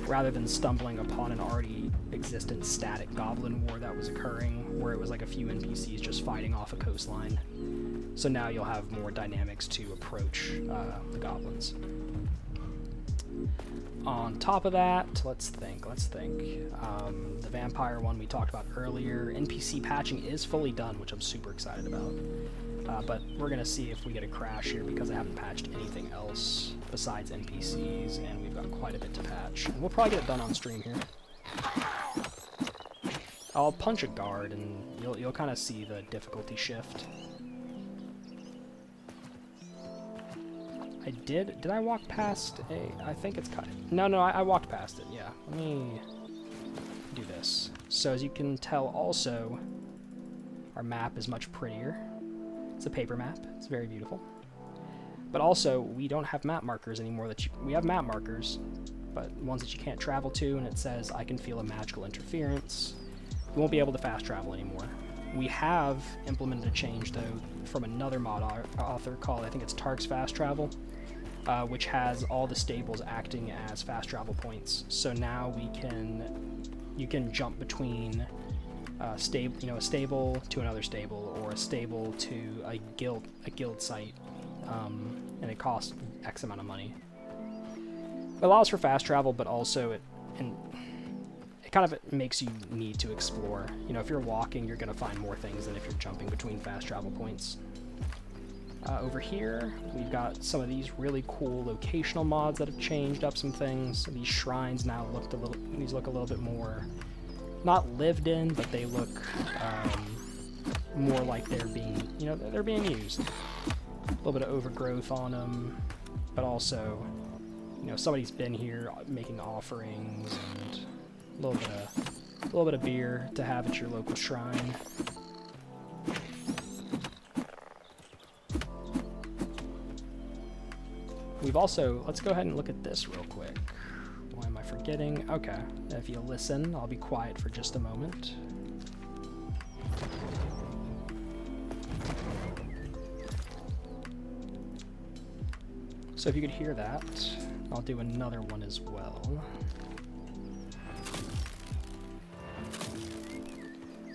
rather than stumbling upon an already existent static Goblin War that was occurring, where it was like a few NPCs just fighting off a coastline. So now you'll have more dynamics to approach the goblins. On top of that, let's think. The vampire one we talked about earlier. NPC patching is fully done, which I'm super excited about. But we're going to see if we get a crash here because I haven't patched anything else besides NPCs, and we've got quite a bit to patch. And we'll probably get it done on stream here. I'll punch a guard, and you'll kind of see the difficulty shift. Did I walk past I think it's cut. No, I walked past it, yeah. Let me do this. So as you can tell also, our map is much prettier. It's a paper map, it's very beautiful. But also, we don't have map markers anymore. We have map markers, but ones that you can't travel to, and it says, I can feel a magical interference. You won't be able to fast travel anymore. We have implemented a change, though, from another mod author called, I think it's Tark's Fast Travel, which has all the stables acting as fast travel points. So now you can jump between a stable to another stable, or a stable to a guild site, and it costs X amount of money. It allows for fast travel, but also it kind of makes you need to explore. You know, if you're walking, you're going to find more things than if you're jumping between fast travel points. Over here, we've got some of these really cool locational mods that have changed up some things. These shrines now look a little bit more, not lived in, but they look more like they're being used. A little bit of overgrowth on them, but also, you know, somebody's been here making offerings, and a little bit of beer to have at your local shrine. We've also, let's go ahead and look at this real quick. Why am I forgetting? Okay, if you listen, I'll be quiet for just a moment. So if you could hear that, I'll do another one as well.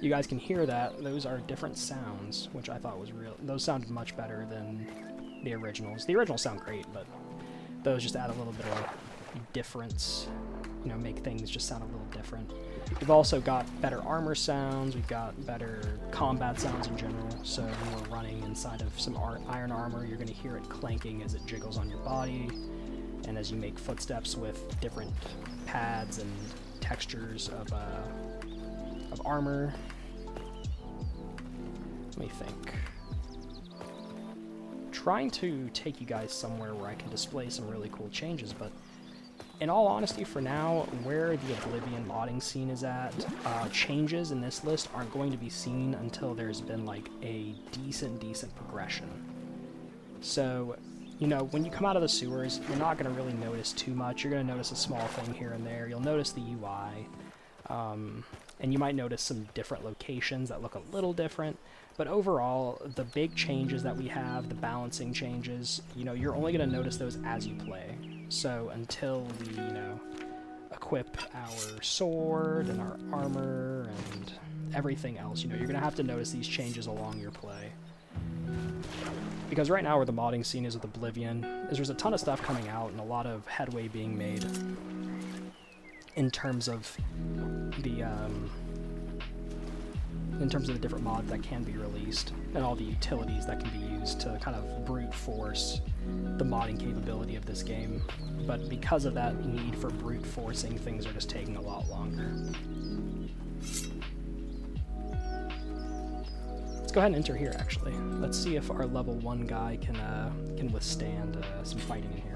You guys can hear that. Those are different sounds, which I thought was real. Those sounded much better than the originals. The originals sound great, but those just add a little bit of difference make things just sound a little different. We've also got better armor sounds, we've got better combat sounds in general, so when we're running inside of some iron armor, you're going to hear it clanking as it jiggles on your body, and as you make footsteps with different pads and textures of armor. Let me think. Trying to take you guys somewhere where I can display some really cool changes, but in all honesty, for now, where the Oblivion modding scene is at, changes in this list aren't going to be seen until there's been like a decent progression. So, when you come out of the sewers, you're not going to really notice too much. You're going to notice a small thing here and there. You'll notice the UI, and you might notice some different locations that look a little different. But overall, the big changes that we have, the balancing changes, you're only going to notice those as you play. So until we, equip our sword and our armor and everything else, you're going to have to notice these changes along your play. Because right now where the modding scene is with Oblivion, is there's a ton of stuff coming out and a lot of headway being made in terms of the different mods that can be released and all the utilities that can be used to kind of brute force the modding capability of this game. But because of that need for brute forcing, things are just taking a lot longer. Let's go ahead and enter here, actually. Let's see if our level 1 guy can withstand some fighting in here.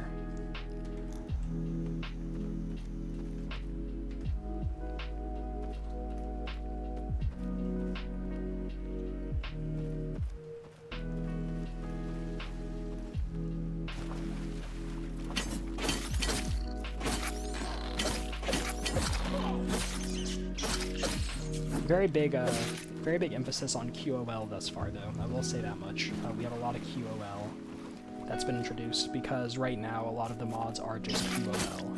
Very big emphasis on QOL thus far, though. I will say that much. We have a lot of QOL that's been introduced because right now a lot of the mods are just QOL.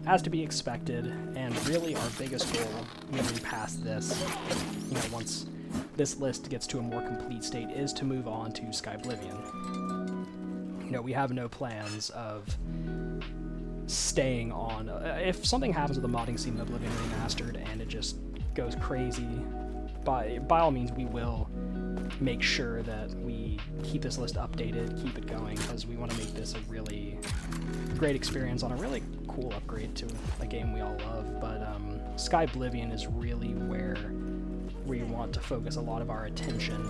As to be expected, and really our biggest goal moving past this, once this list gets to a more complete state, is to move on to Skyblivion. We have no plans of staying on. If something happens with the modding scene in Oblivion Remastered and it just goes crazy, by all means we will make sure that we keep this list updated, keep it going, because we want to make this a really great experience on a really cool upgrade to a game we all love. But Skyblivion is really where we want to focus a lot of our attention.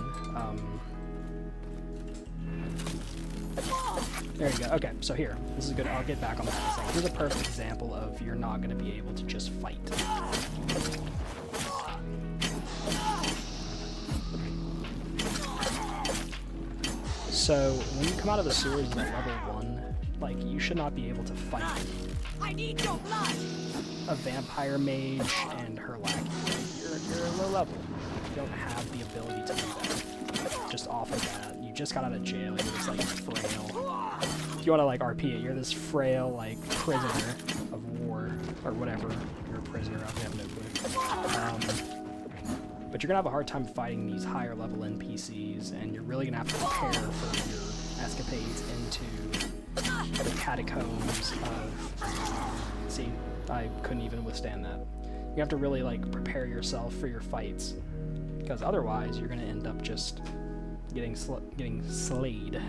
There you go. Okay, so here, this is good. I'll get back on that in a second. Here's a perfect example of you're not going to be able to just fight. So when you come out of the sewers at level 1, you should not be able to fight I need your blood. a vampire mage and her lackey. You're low level. You don't have the ability to do that. Just off of that, you just got out of jail. You're this frail. If you want to RP it, you're this frail prisoner of war or whatever. You're a prisoner. I have no clue. But you're gonna have a hard time fighting these higher level NPCs, and you're really gonna have to prepare for your escapades into the catacombs of... See, I couldn't even withstand that. You have to really prepare yourself for your fights, because otherwise you're gonna end up just getting slayed.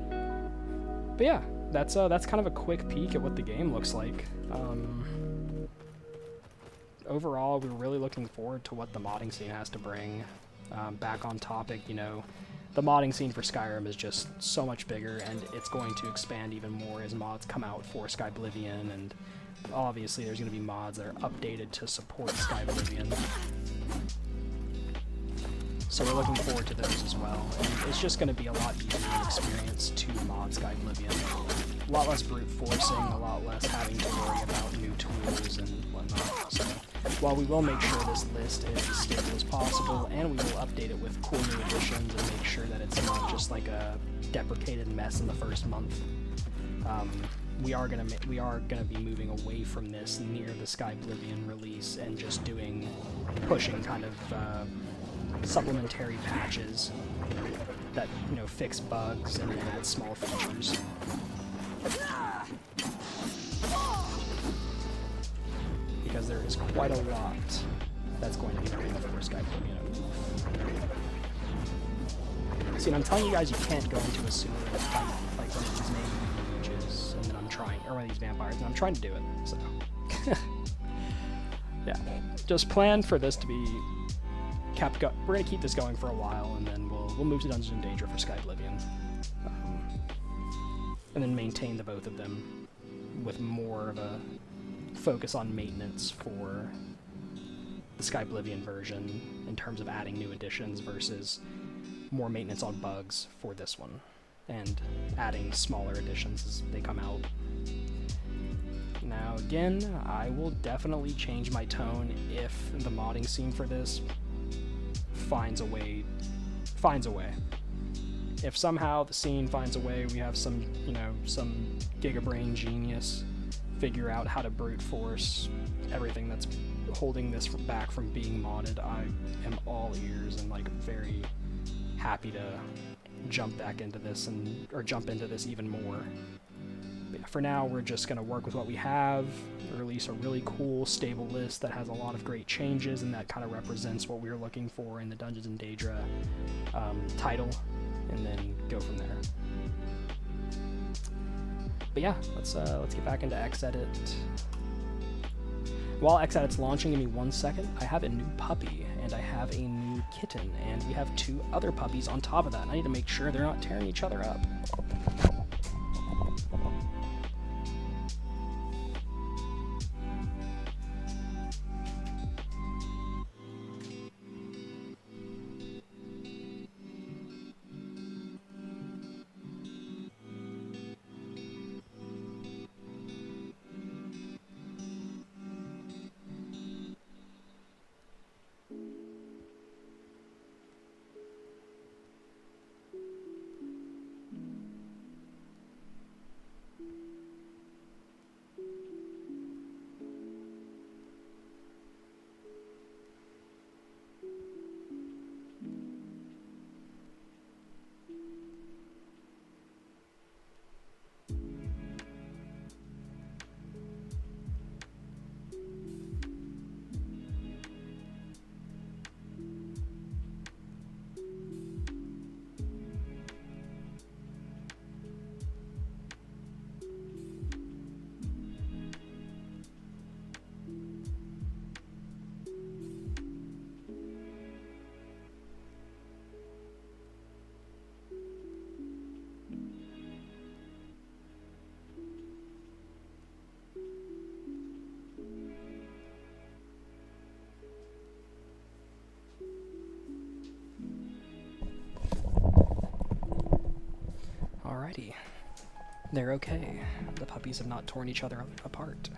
But yeah, that's kind of a quick peek at what the game looks like. Overall, we're really looking forward to what the modding scene has to bring. Back on topic, the modding scene for Skyrim is just so much bigger, and it's going to expand even more as mods come out for Skyblivion, and obviously there's going to be mods that are updated to support Skyblivion. So we're looking forward to those as well, and it's just going to be a lot easier of an experience to mod Skyblivion. A lot less brute forcing, a lot less having to worry about new tools and whatnot. So while we will make sure this list is as stable as possible, and we will update it with cool new additions and make sure that it's not just a deprecated mess in the first month, we are gonna be moving away from this near the Skyblivion release and just pushing kind of supplementary patches that fix bugs and add small features. quite a lot that's going to be cool for Skype, you know. See, and I'm telling you guys, you can't go into a sewer and fight like one of these named witches, and then I'm trying, or one of these vampires, and I'm trying to do it, so. Yeah, just plan for this to be kept going. We're gonna keep this going for a while, and then we'll move to Dungeons and Daedra for Sky Oblivion, and then maintain the both of them with more of a focus on maintenance for the Sky Oblivion version in terms of adding new additions versus more maintenance on bugs for this one, and adding smaller additions as they come out. Now again, I will definitely change my tone if the modding scene for this finds a way. If somehow the scene finds a way, we have some, you know, some gigabrain genius figure out how to brute force everything that's holding this back from being modded, I am all ears and like very happy to jump back into this or jump into this even more. But yeah, for now, we're just going to work with what we have, release a really cool, stable list that has a lot of great changes and that kind of represents what we're looking for in the Dungeons and Daedra title, and then go from there. But yeah, let's get back into XEdit. While XEdit's launching, give me 1 second. I have a new puppy, and I have a new kitten, and we have 2 other puppies on top of that. I need to make sure they're not tearing each other up. Alrighty. They're okay. The puppies have not torn each other apart.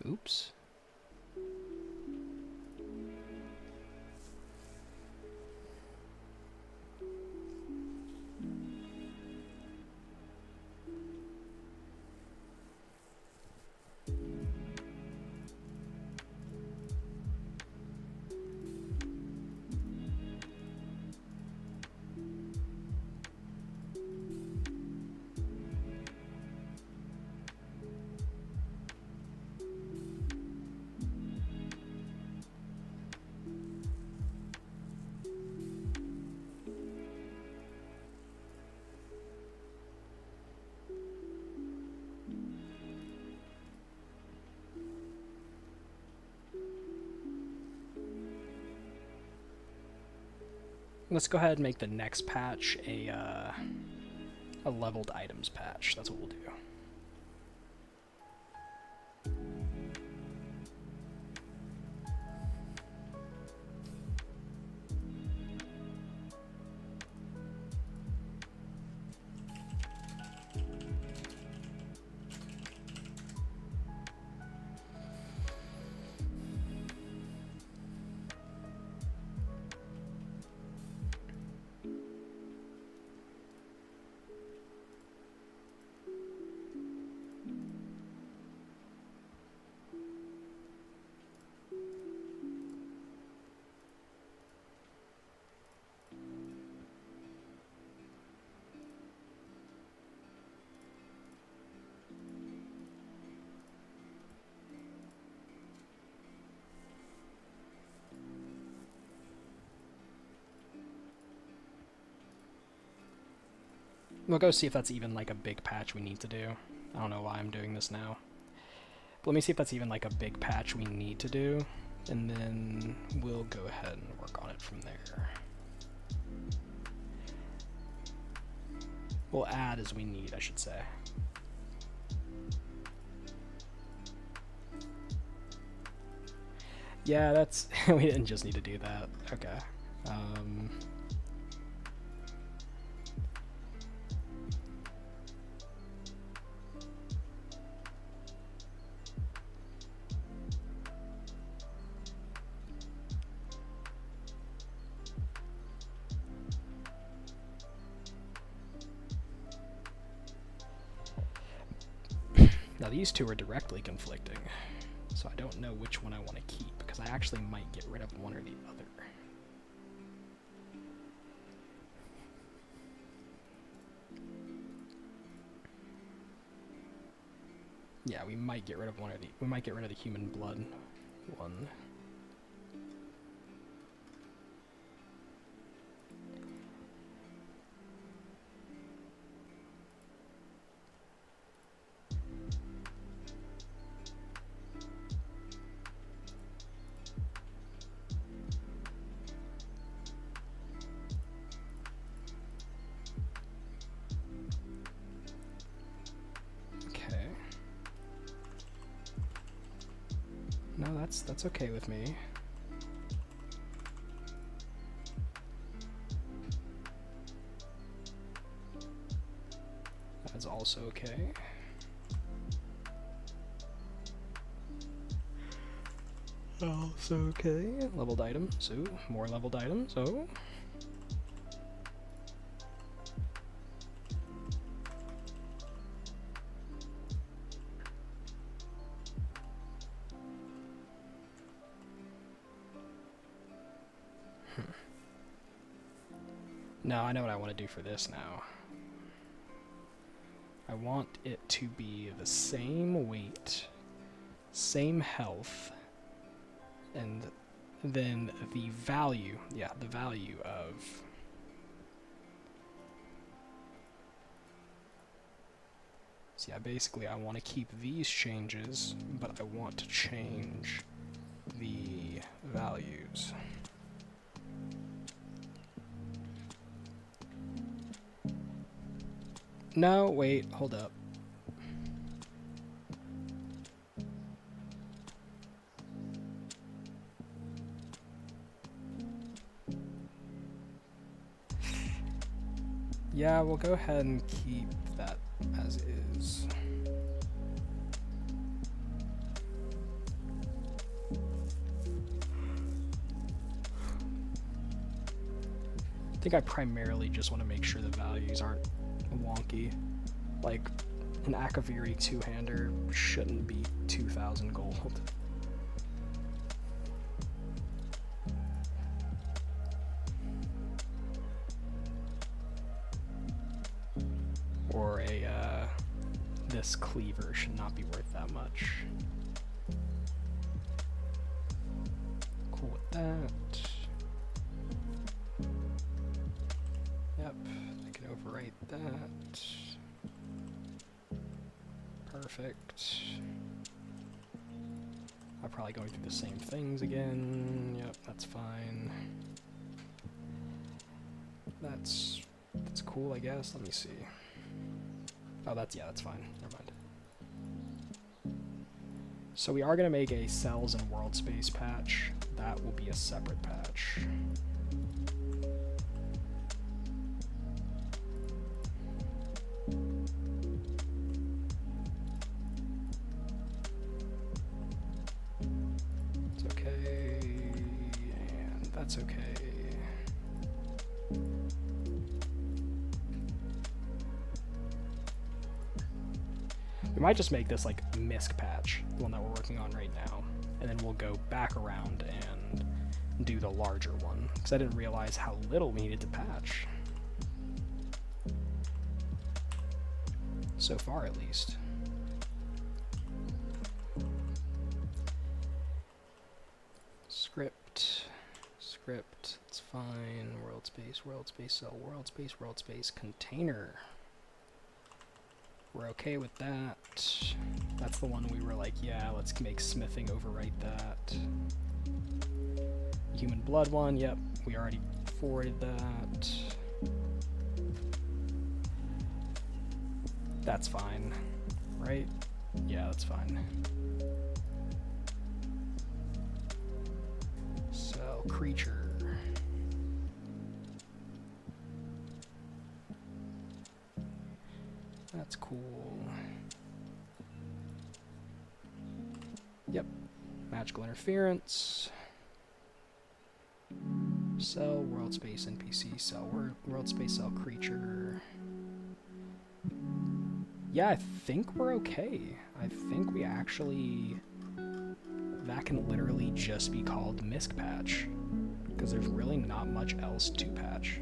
Oops. Let's go ahead and make the next patch a A leveled items patch, that's what we'll do. We'll go see if that's even like a big patch we need to do. I don't know why I'm doing this now. But let me see if that's even like a big patch we need to do, and then we'll go ahead and work on it from there. We'll add as we need, I should say. Yeah, that's... we didn't just need to do that. Okay. Now these two are directly conflicting, so I don't know which one I want to keep, because I actually might get rid of one or the other. Yeah, we might get rid of one or the... we might get rid of the human blood one. No, that's okay with me. That's also okay. Also okay. Leveled item, so more leveled items, so. No, I know what I want to do for this now. I want it to be the same weight, same health, and then the value, yeah, the value of... So yeah, basically I want to keep these changes, but I want to change the values. No, wait, hold up. Yeah, we'll go ahead and keep that as is. I think I primarily just want to make sure the values aren't wonky. Like, an Akaviri two-hander shouldn't be 2,000 gold. Or a, this cleaver should not be worth that much. Cool with that. Yep, I can overwrite that. Perfect. I'm probably going through the same things again. Yep, that's fine. That's cool, I guess. Let me see. Oh, that's fine. Never mind. So we are going to make a cells and world space patch. That will be a separate patch. It's okay, and that's okay. We might just make this like MISC patch, the one that we're working on right now, and then we'll go back around and do the larger one, because I didn't realize how little we needed to patch. So far, at least. Script, it's fine. World space cell, world space container. We're okay with that. That's the one we were like, yeah, let's make smithing overwrite that. Human blood one, yep, we already forwarded that. That's fine, right? Yeah, that's fine. Cell creature. That's cool. Yep. Magical interference. Cell, world space, NPC, cell, world space, cell, creature. Yeah, I think we're okay. I think we actually... That can literally just be called MISC patch. Because there's really not much else to patch.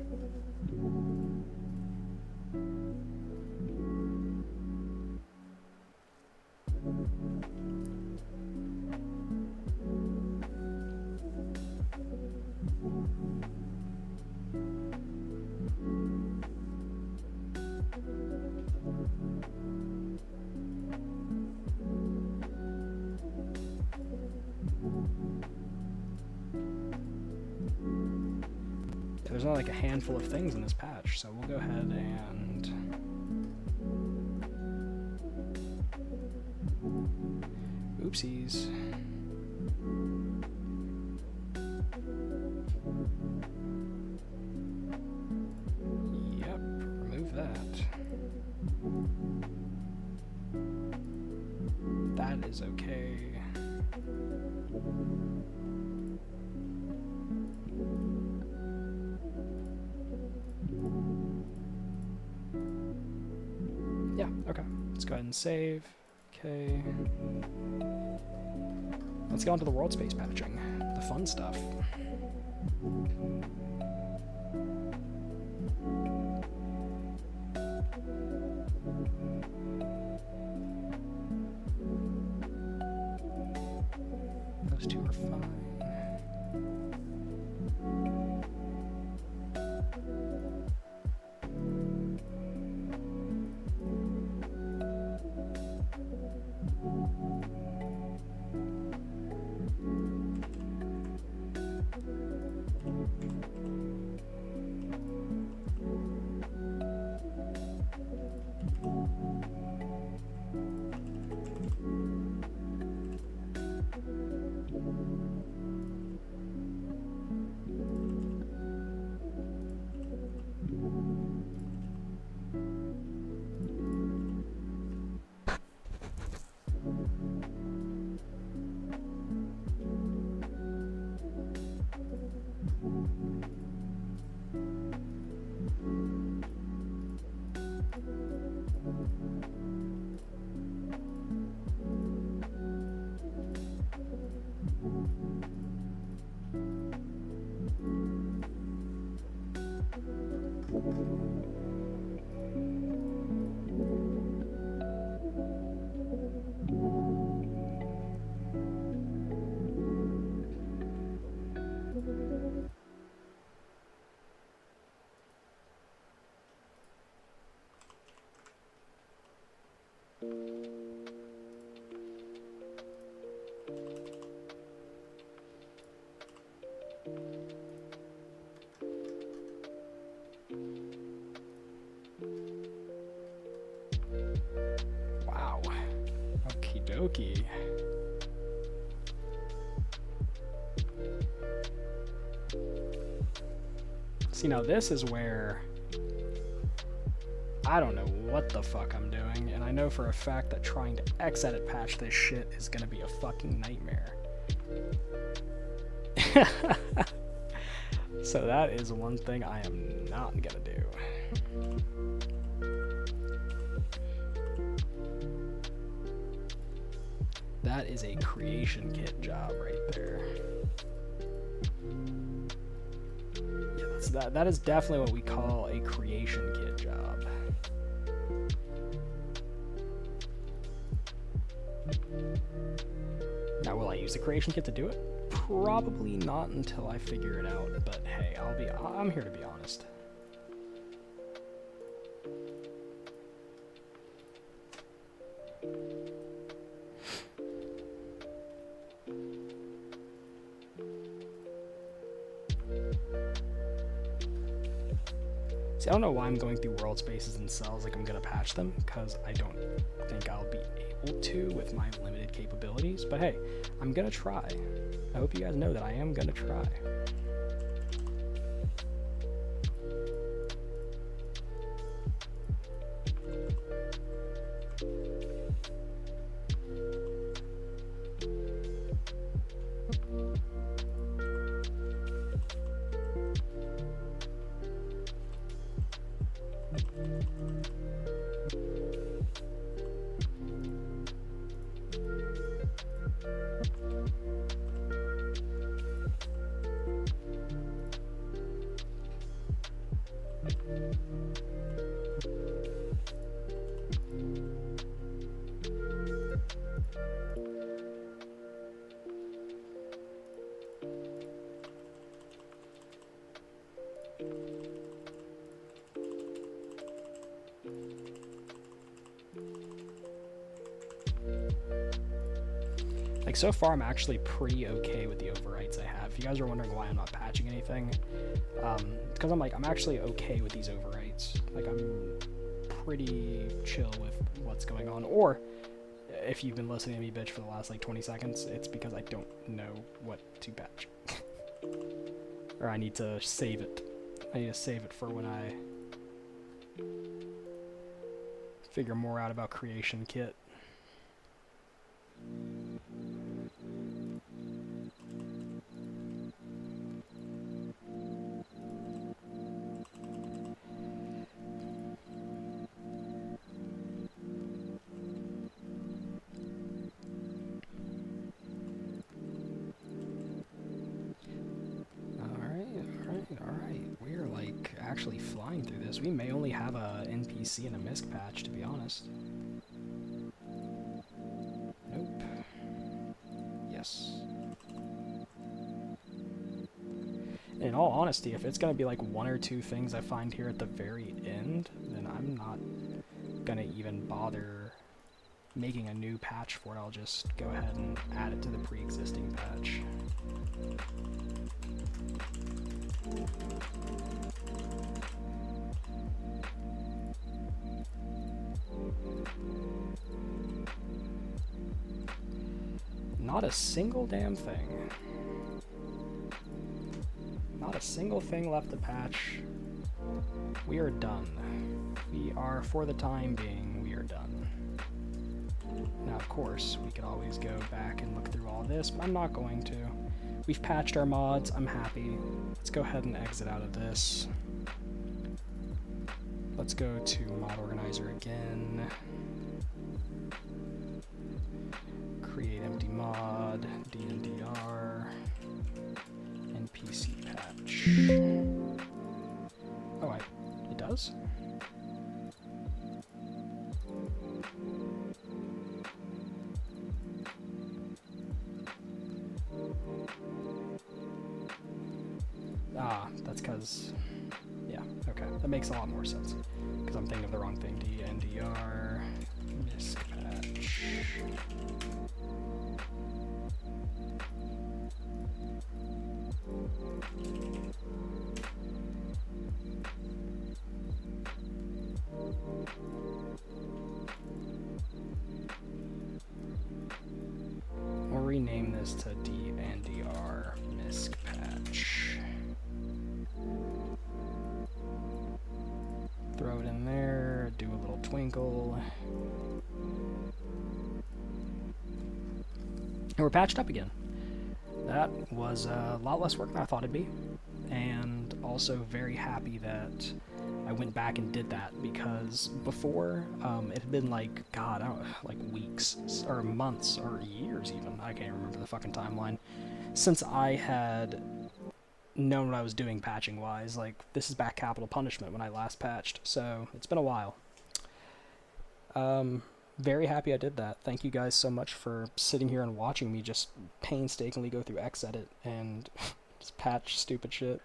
There's not like a handful of things in this patch, so we'll go ahead and oopsies. Yep, remove that. That is okay. Yeah, okay. Let's go ahead and save. Okay. Let's go on to the world space patching. The fun stuff. Those two are fine. dokie. See, now this is where I don't know what the fuck I'm doing, and I know for a fact that trying to XEdit patch this shit is gonna be a fucking nightmare. So that is one thing I am not gonna do. That is a creation kit job right there. Yeah, that is definitely what we call a creation kit job. Now, will I use the creation kit to do it? Probably not until I figure it out, but hey, I'm here to be honest. See, I don't know why I'm going through world spaces and cells like I'm gonna patch them, because I don't think I'll be able to with my limited capabilities, but hey, I'm gonna try. I hope you guys know that I am gonna try. Like, so far I'm actually pretty okay with the overwrites I have. If you guys are wondering why I'm not patching anything, it's because I'm actually okay with these overwrites. Like, I'm pretty chill with what's going on. Or, if you've been listening to me bitch for the last like 20 seconds, it's because I don't know what to patch. Or I need to save it. I need to save it for when I figure more out about Creation Kit. Actually flying through this. We may only have a NPC and a misc patch, to be honest. Nope. Yes. In all honesty, if it's gonna be like one or two things I find here at the very end, then I'm not gonna even bother making a new patch for it. I'll just go ahead and add it to the pre-existing patch. Not a single damn thing. Not a single thing left to patch. We are done. We are, for the time being, we are done. Now, of course, we could always go back and look through all this, but I'm not going to. We've patched our mods. I'm happy. Let's go ahead and exit out of this. Let's go to Mod Organizer again. Create empty mod, DNDR, NPC patch. Oh, it does? Ah, that's because, yeah, okay, that makes a lot more sense, because I'm thinking of the wrong thing. DNDR, misc patch. rename this to D&DR misc patch. Throw it in there, do a little twinkle. And we're patched up again. That was a lot less work than I thought it'd be. And also very happy that I went back and did that, because before it had been like, God, I don't, like weeks or months or years even, I can't remember the fucking timeline, since I had known what I was doing patching wise. Like, this is back Capital Punishment when I last patched, so it's been a while. Very happy I did that. Thank you guys so much for sitting here and watching me just painstakingly go through XEdit and just patch stupid shit.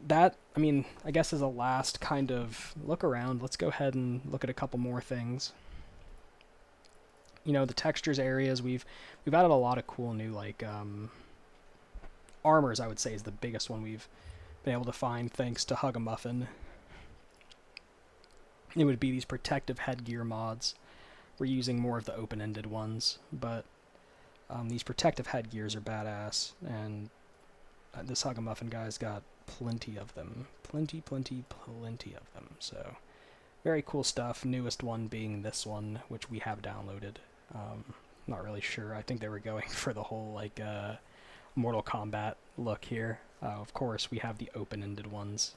That, I mean, I guess as a last kind of look around, let's go ahead and look at a couple more things. You know, the textures areas, we've added a lot of cool new, like, armors, I would say, is the biggest one we've been able to find thanks to Hug-a-Muffin. It would be these protective headgear mods. We're using more of the open-ended ones, but these protective headgears are badass, and this Hug-a-Muffin guy's got plenty of them. Plenty of them. So, very cool stuff. Newest one being this one, which we have downloaded. Not really sure. I think they were going for the whole, like, Mortal Kombat look here. Of course, we have the open-ended ones.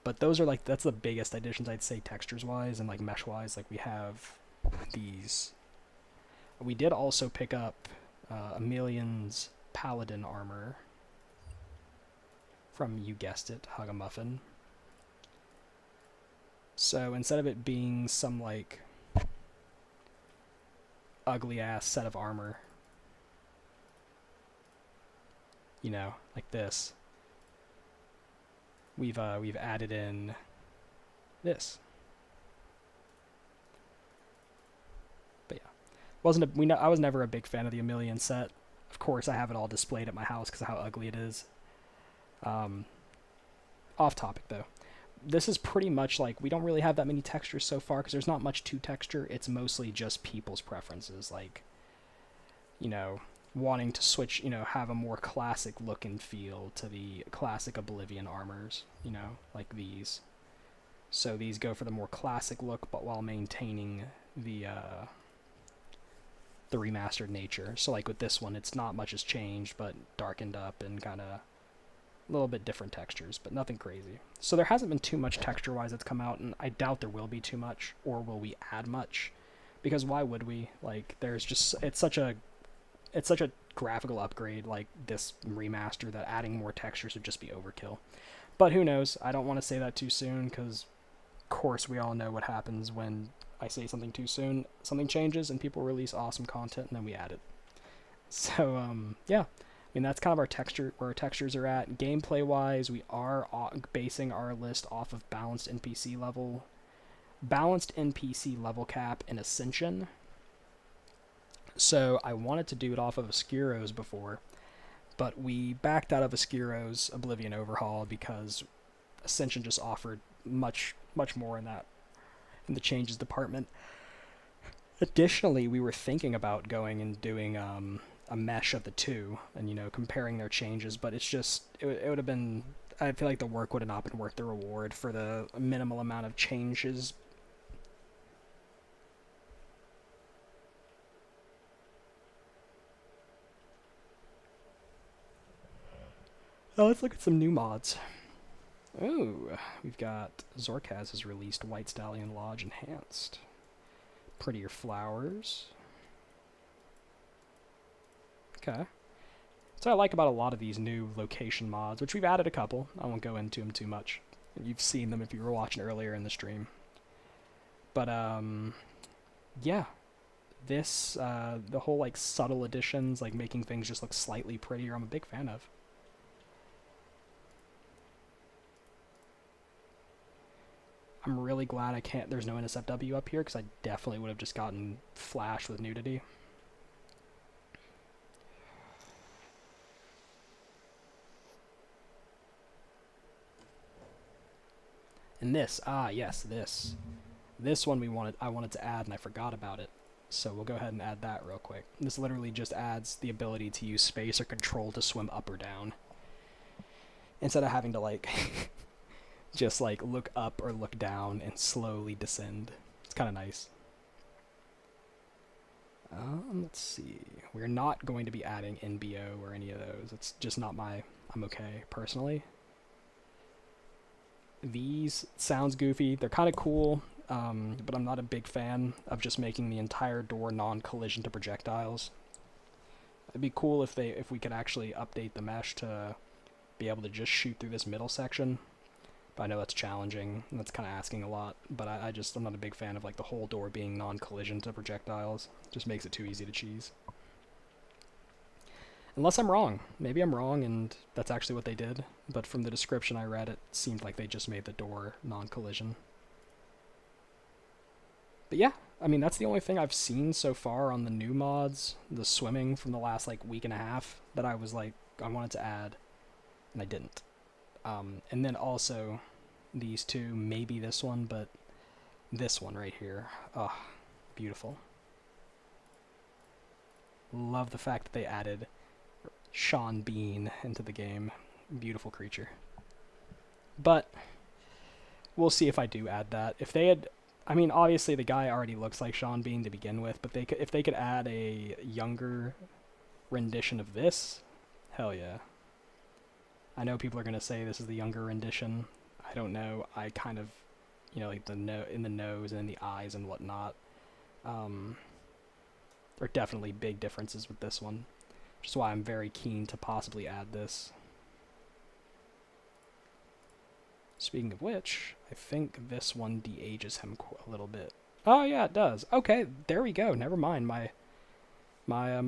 But those are, like, that's the biggest additions, I'd say, textures-wise and, like, mesh-wise. Like, we have these. We did also pick up Emilian's Paladin armor from, you guessed it, Hug-a-Muffin. So instead of it being some, like, ugly-ass set of armor, you know, like this, we've added in this. But yeah, I was never a big fan of the Emilian set. Of course, I have it all displayed at my house because of how ugly it is. Off topic though, this is pretty much like, we don't really have that many textures so far because there's not much to texture. It's mostly just people's preferences, like, you know, wanting to switch, you know, have a more classic look and feel to the classic Oblivion armors, you know, like these. So these go for the more classic look, but while maintaining the remastered nature. So like with this one, it's not much has changed, but darkened up and kind of a little bit different textures, but nothing crazy. So there hasn't been too much texture-wise that's come out, and I doubt there will be too much, or will we add much? Because why would we? Like, there's just, it's such a graphical upgrade, like this remaster, that adding more textures would just be overkill. But who knows? I don't want to say that too soon, because of course we all know what happens when I say something too soon. Something changes and people release awesome content and then we add it. So yeah, I mean, that's kind of our texture, where our textures are at. Gameplay wise, we are basing our list off of balanced NPC level cap in Ascension. So I wanted to do it off of Oscuro's before, but we backed out of Oscuro's Oblivion Overhaul because Ascension just offered much more in the changes department. Additionally, we were thinking about going and doing a mesh of the two and, you know, comparing their changes, but it's just, it would have been, I feel like the work would have not been worth the reward for the minimal amount of changes. Oh, let's look at some new mods. Ooh, we've got Zorkaz has released White Stallion Lodge Enhanced. Prettier flowers. Okay. So I like about a lot of these new location mods, which we've added a couple. I won't go into them too much. You've seen them if you were watching earlier in the stream. But, yeah. This, the whole, like, subtle additions, like making things just look slightly prettier, I'm a big fan of. I'm really glad there's no NSFW up here, because I definitely would have just gotten flashed with nudity. And this, yes, this one I wanted to add and I forgot about it. So we'll go ahead and add that real quick. This literally just adds the ability to use space or control to swim up or down. Instead of having to like just like look up or look down and slowly descend. It's kind of nice. Let's see. We're not going to be adding NBO or any of those. It's just not my... I'm okay, personally. These sounds goofy. They're kind of cool, but I'm not a big fan of just making the entire door non-collision to projectiles. It'd be cool if we could actually update the mesh to be able to just shoot through this middle section. But I know that's challenging, and that's kind of asking a lot, but I'm not a big fan of like the whole door being non-collision to projectiles. It just makes it too easy to cheese. Unless I'm wrong. Maybe I'm wrong and that's actually what they did, but from the description I read, it seemed like they just made the door non-collision. But yeah, I mean, that's the only thing I've seen so far on the new mods, the swimming from the last like week and a half, that I was like, I wanted to add, and I didn't. And then also these two, maybe this one, but this one right here. Oh, beautiful. Love the fact that they added Sean Bean into the game. Beautiful creature. But we'll see if I do add that. If they had, I mean, obviously the guy already looks like Sean Bean to begin with, but if they could add a younger rendition of this, hell yeah. I know people are going to say this is the younger rendition. I don't know. I kind of, you know, like in the nose and in the eyes and whatnot. There are definitely big differences with this one, which is why I'm very keen to possibly add this. Speaking of which, I think this one de-ages him a little bit. Oh yeah, it does. Okay, there we go. Never mind. My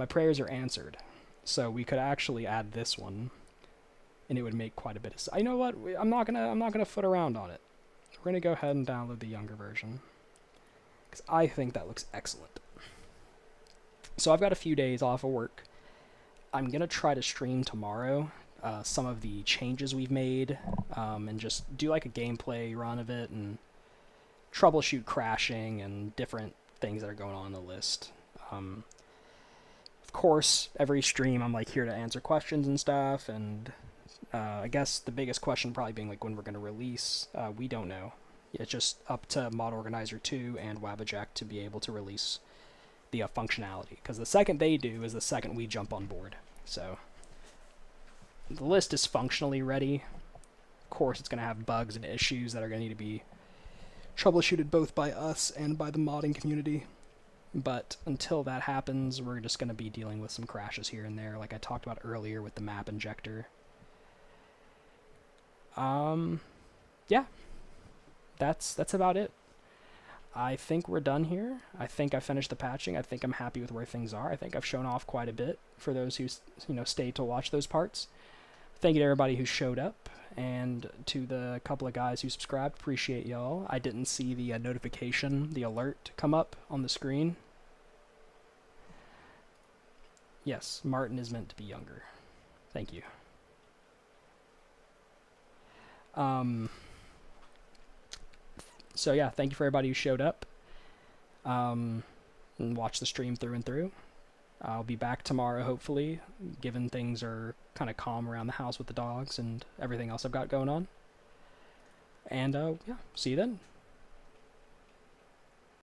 prayers are answered. So we could actually add this one, and it would make quite a bit of sense. You know what? I'm not gonna foot around on it. We're gonna go ahead and download the younger version, because I think that looks excellent. So I've got a few days off of work. I'm gonna try to stream tomorrow some of the changes we've made, and just do like a gameplay run of it and troubleshoot crashing and different things that are going on the list. Of course, every stream I'm like here to answer questions and stuff, and I guess the biggest question probably being like when we're going to release. We don't know. It's just up to Mod Organizer 2 and Wabajack to be able to release the functionality, because the second they do is the second we jump on board. So the list is functionally ready. Of course, it's going to have bugs and issues that are going to need to be troubleshooted both by us and by the modding community. But until that happens, we're just going to be dealing with some crashes here and there, like I talked about earlier with the map injector. Yeah, that's about it. I think we're done here. I think I finished the patching. I think I'm happy with where things are. I think I've shown off quite a bit for those who, stayed to watch those parts. Thank you to everybody who showed up, and to the couple of guys who subscribed. Appreciate y'all. I didn't see the notification, the alert come up on the screen. Yes, Martin is meant to be younger. Thank you. So yeah, thank you for everybody who showed up and watched the stream through and through. I'll be back tomorrow, hopefully, given things are kind of calm around the house with the dogs and everything else I've got going on. And yeah, see you then.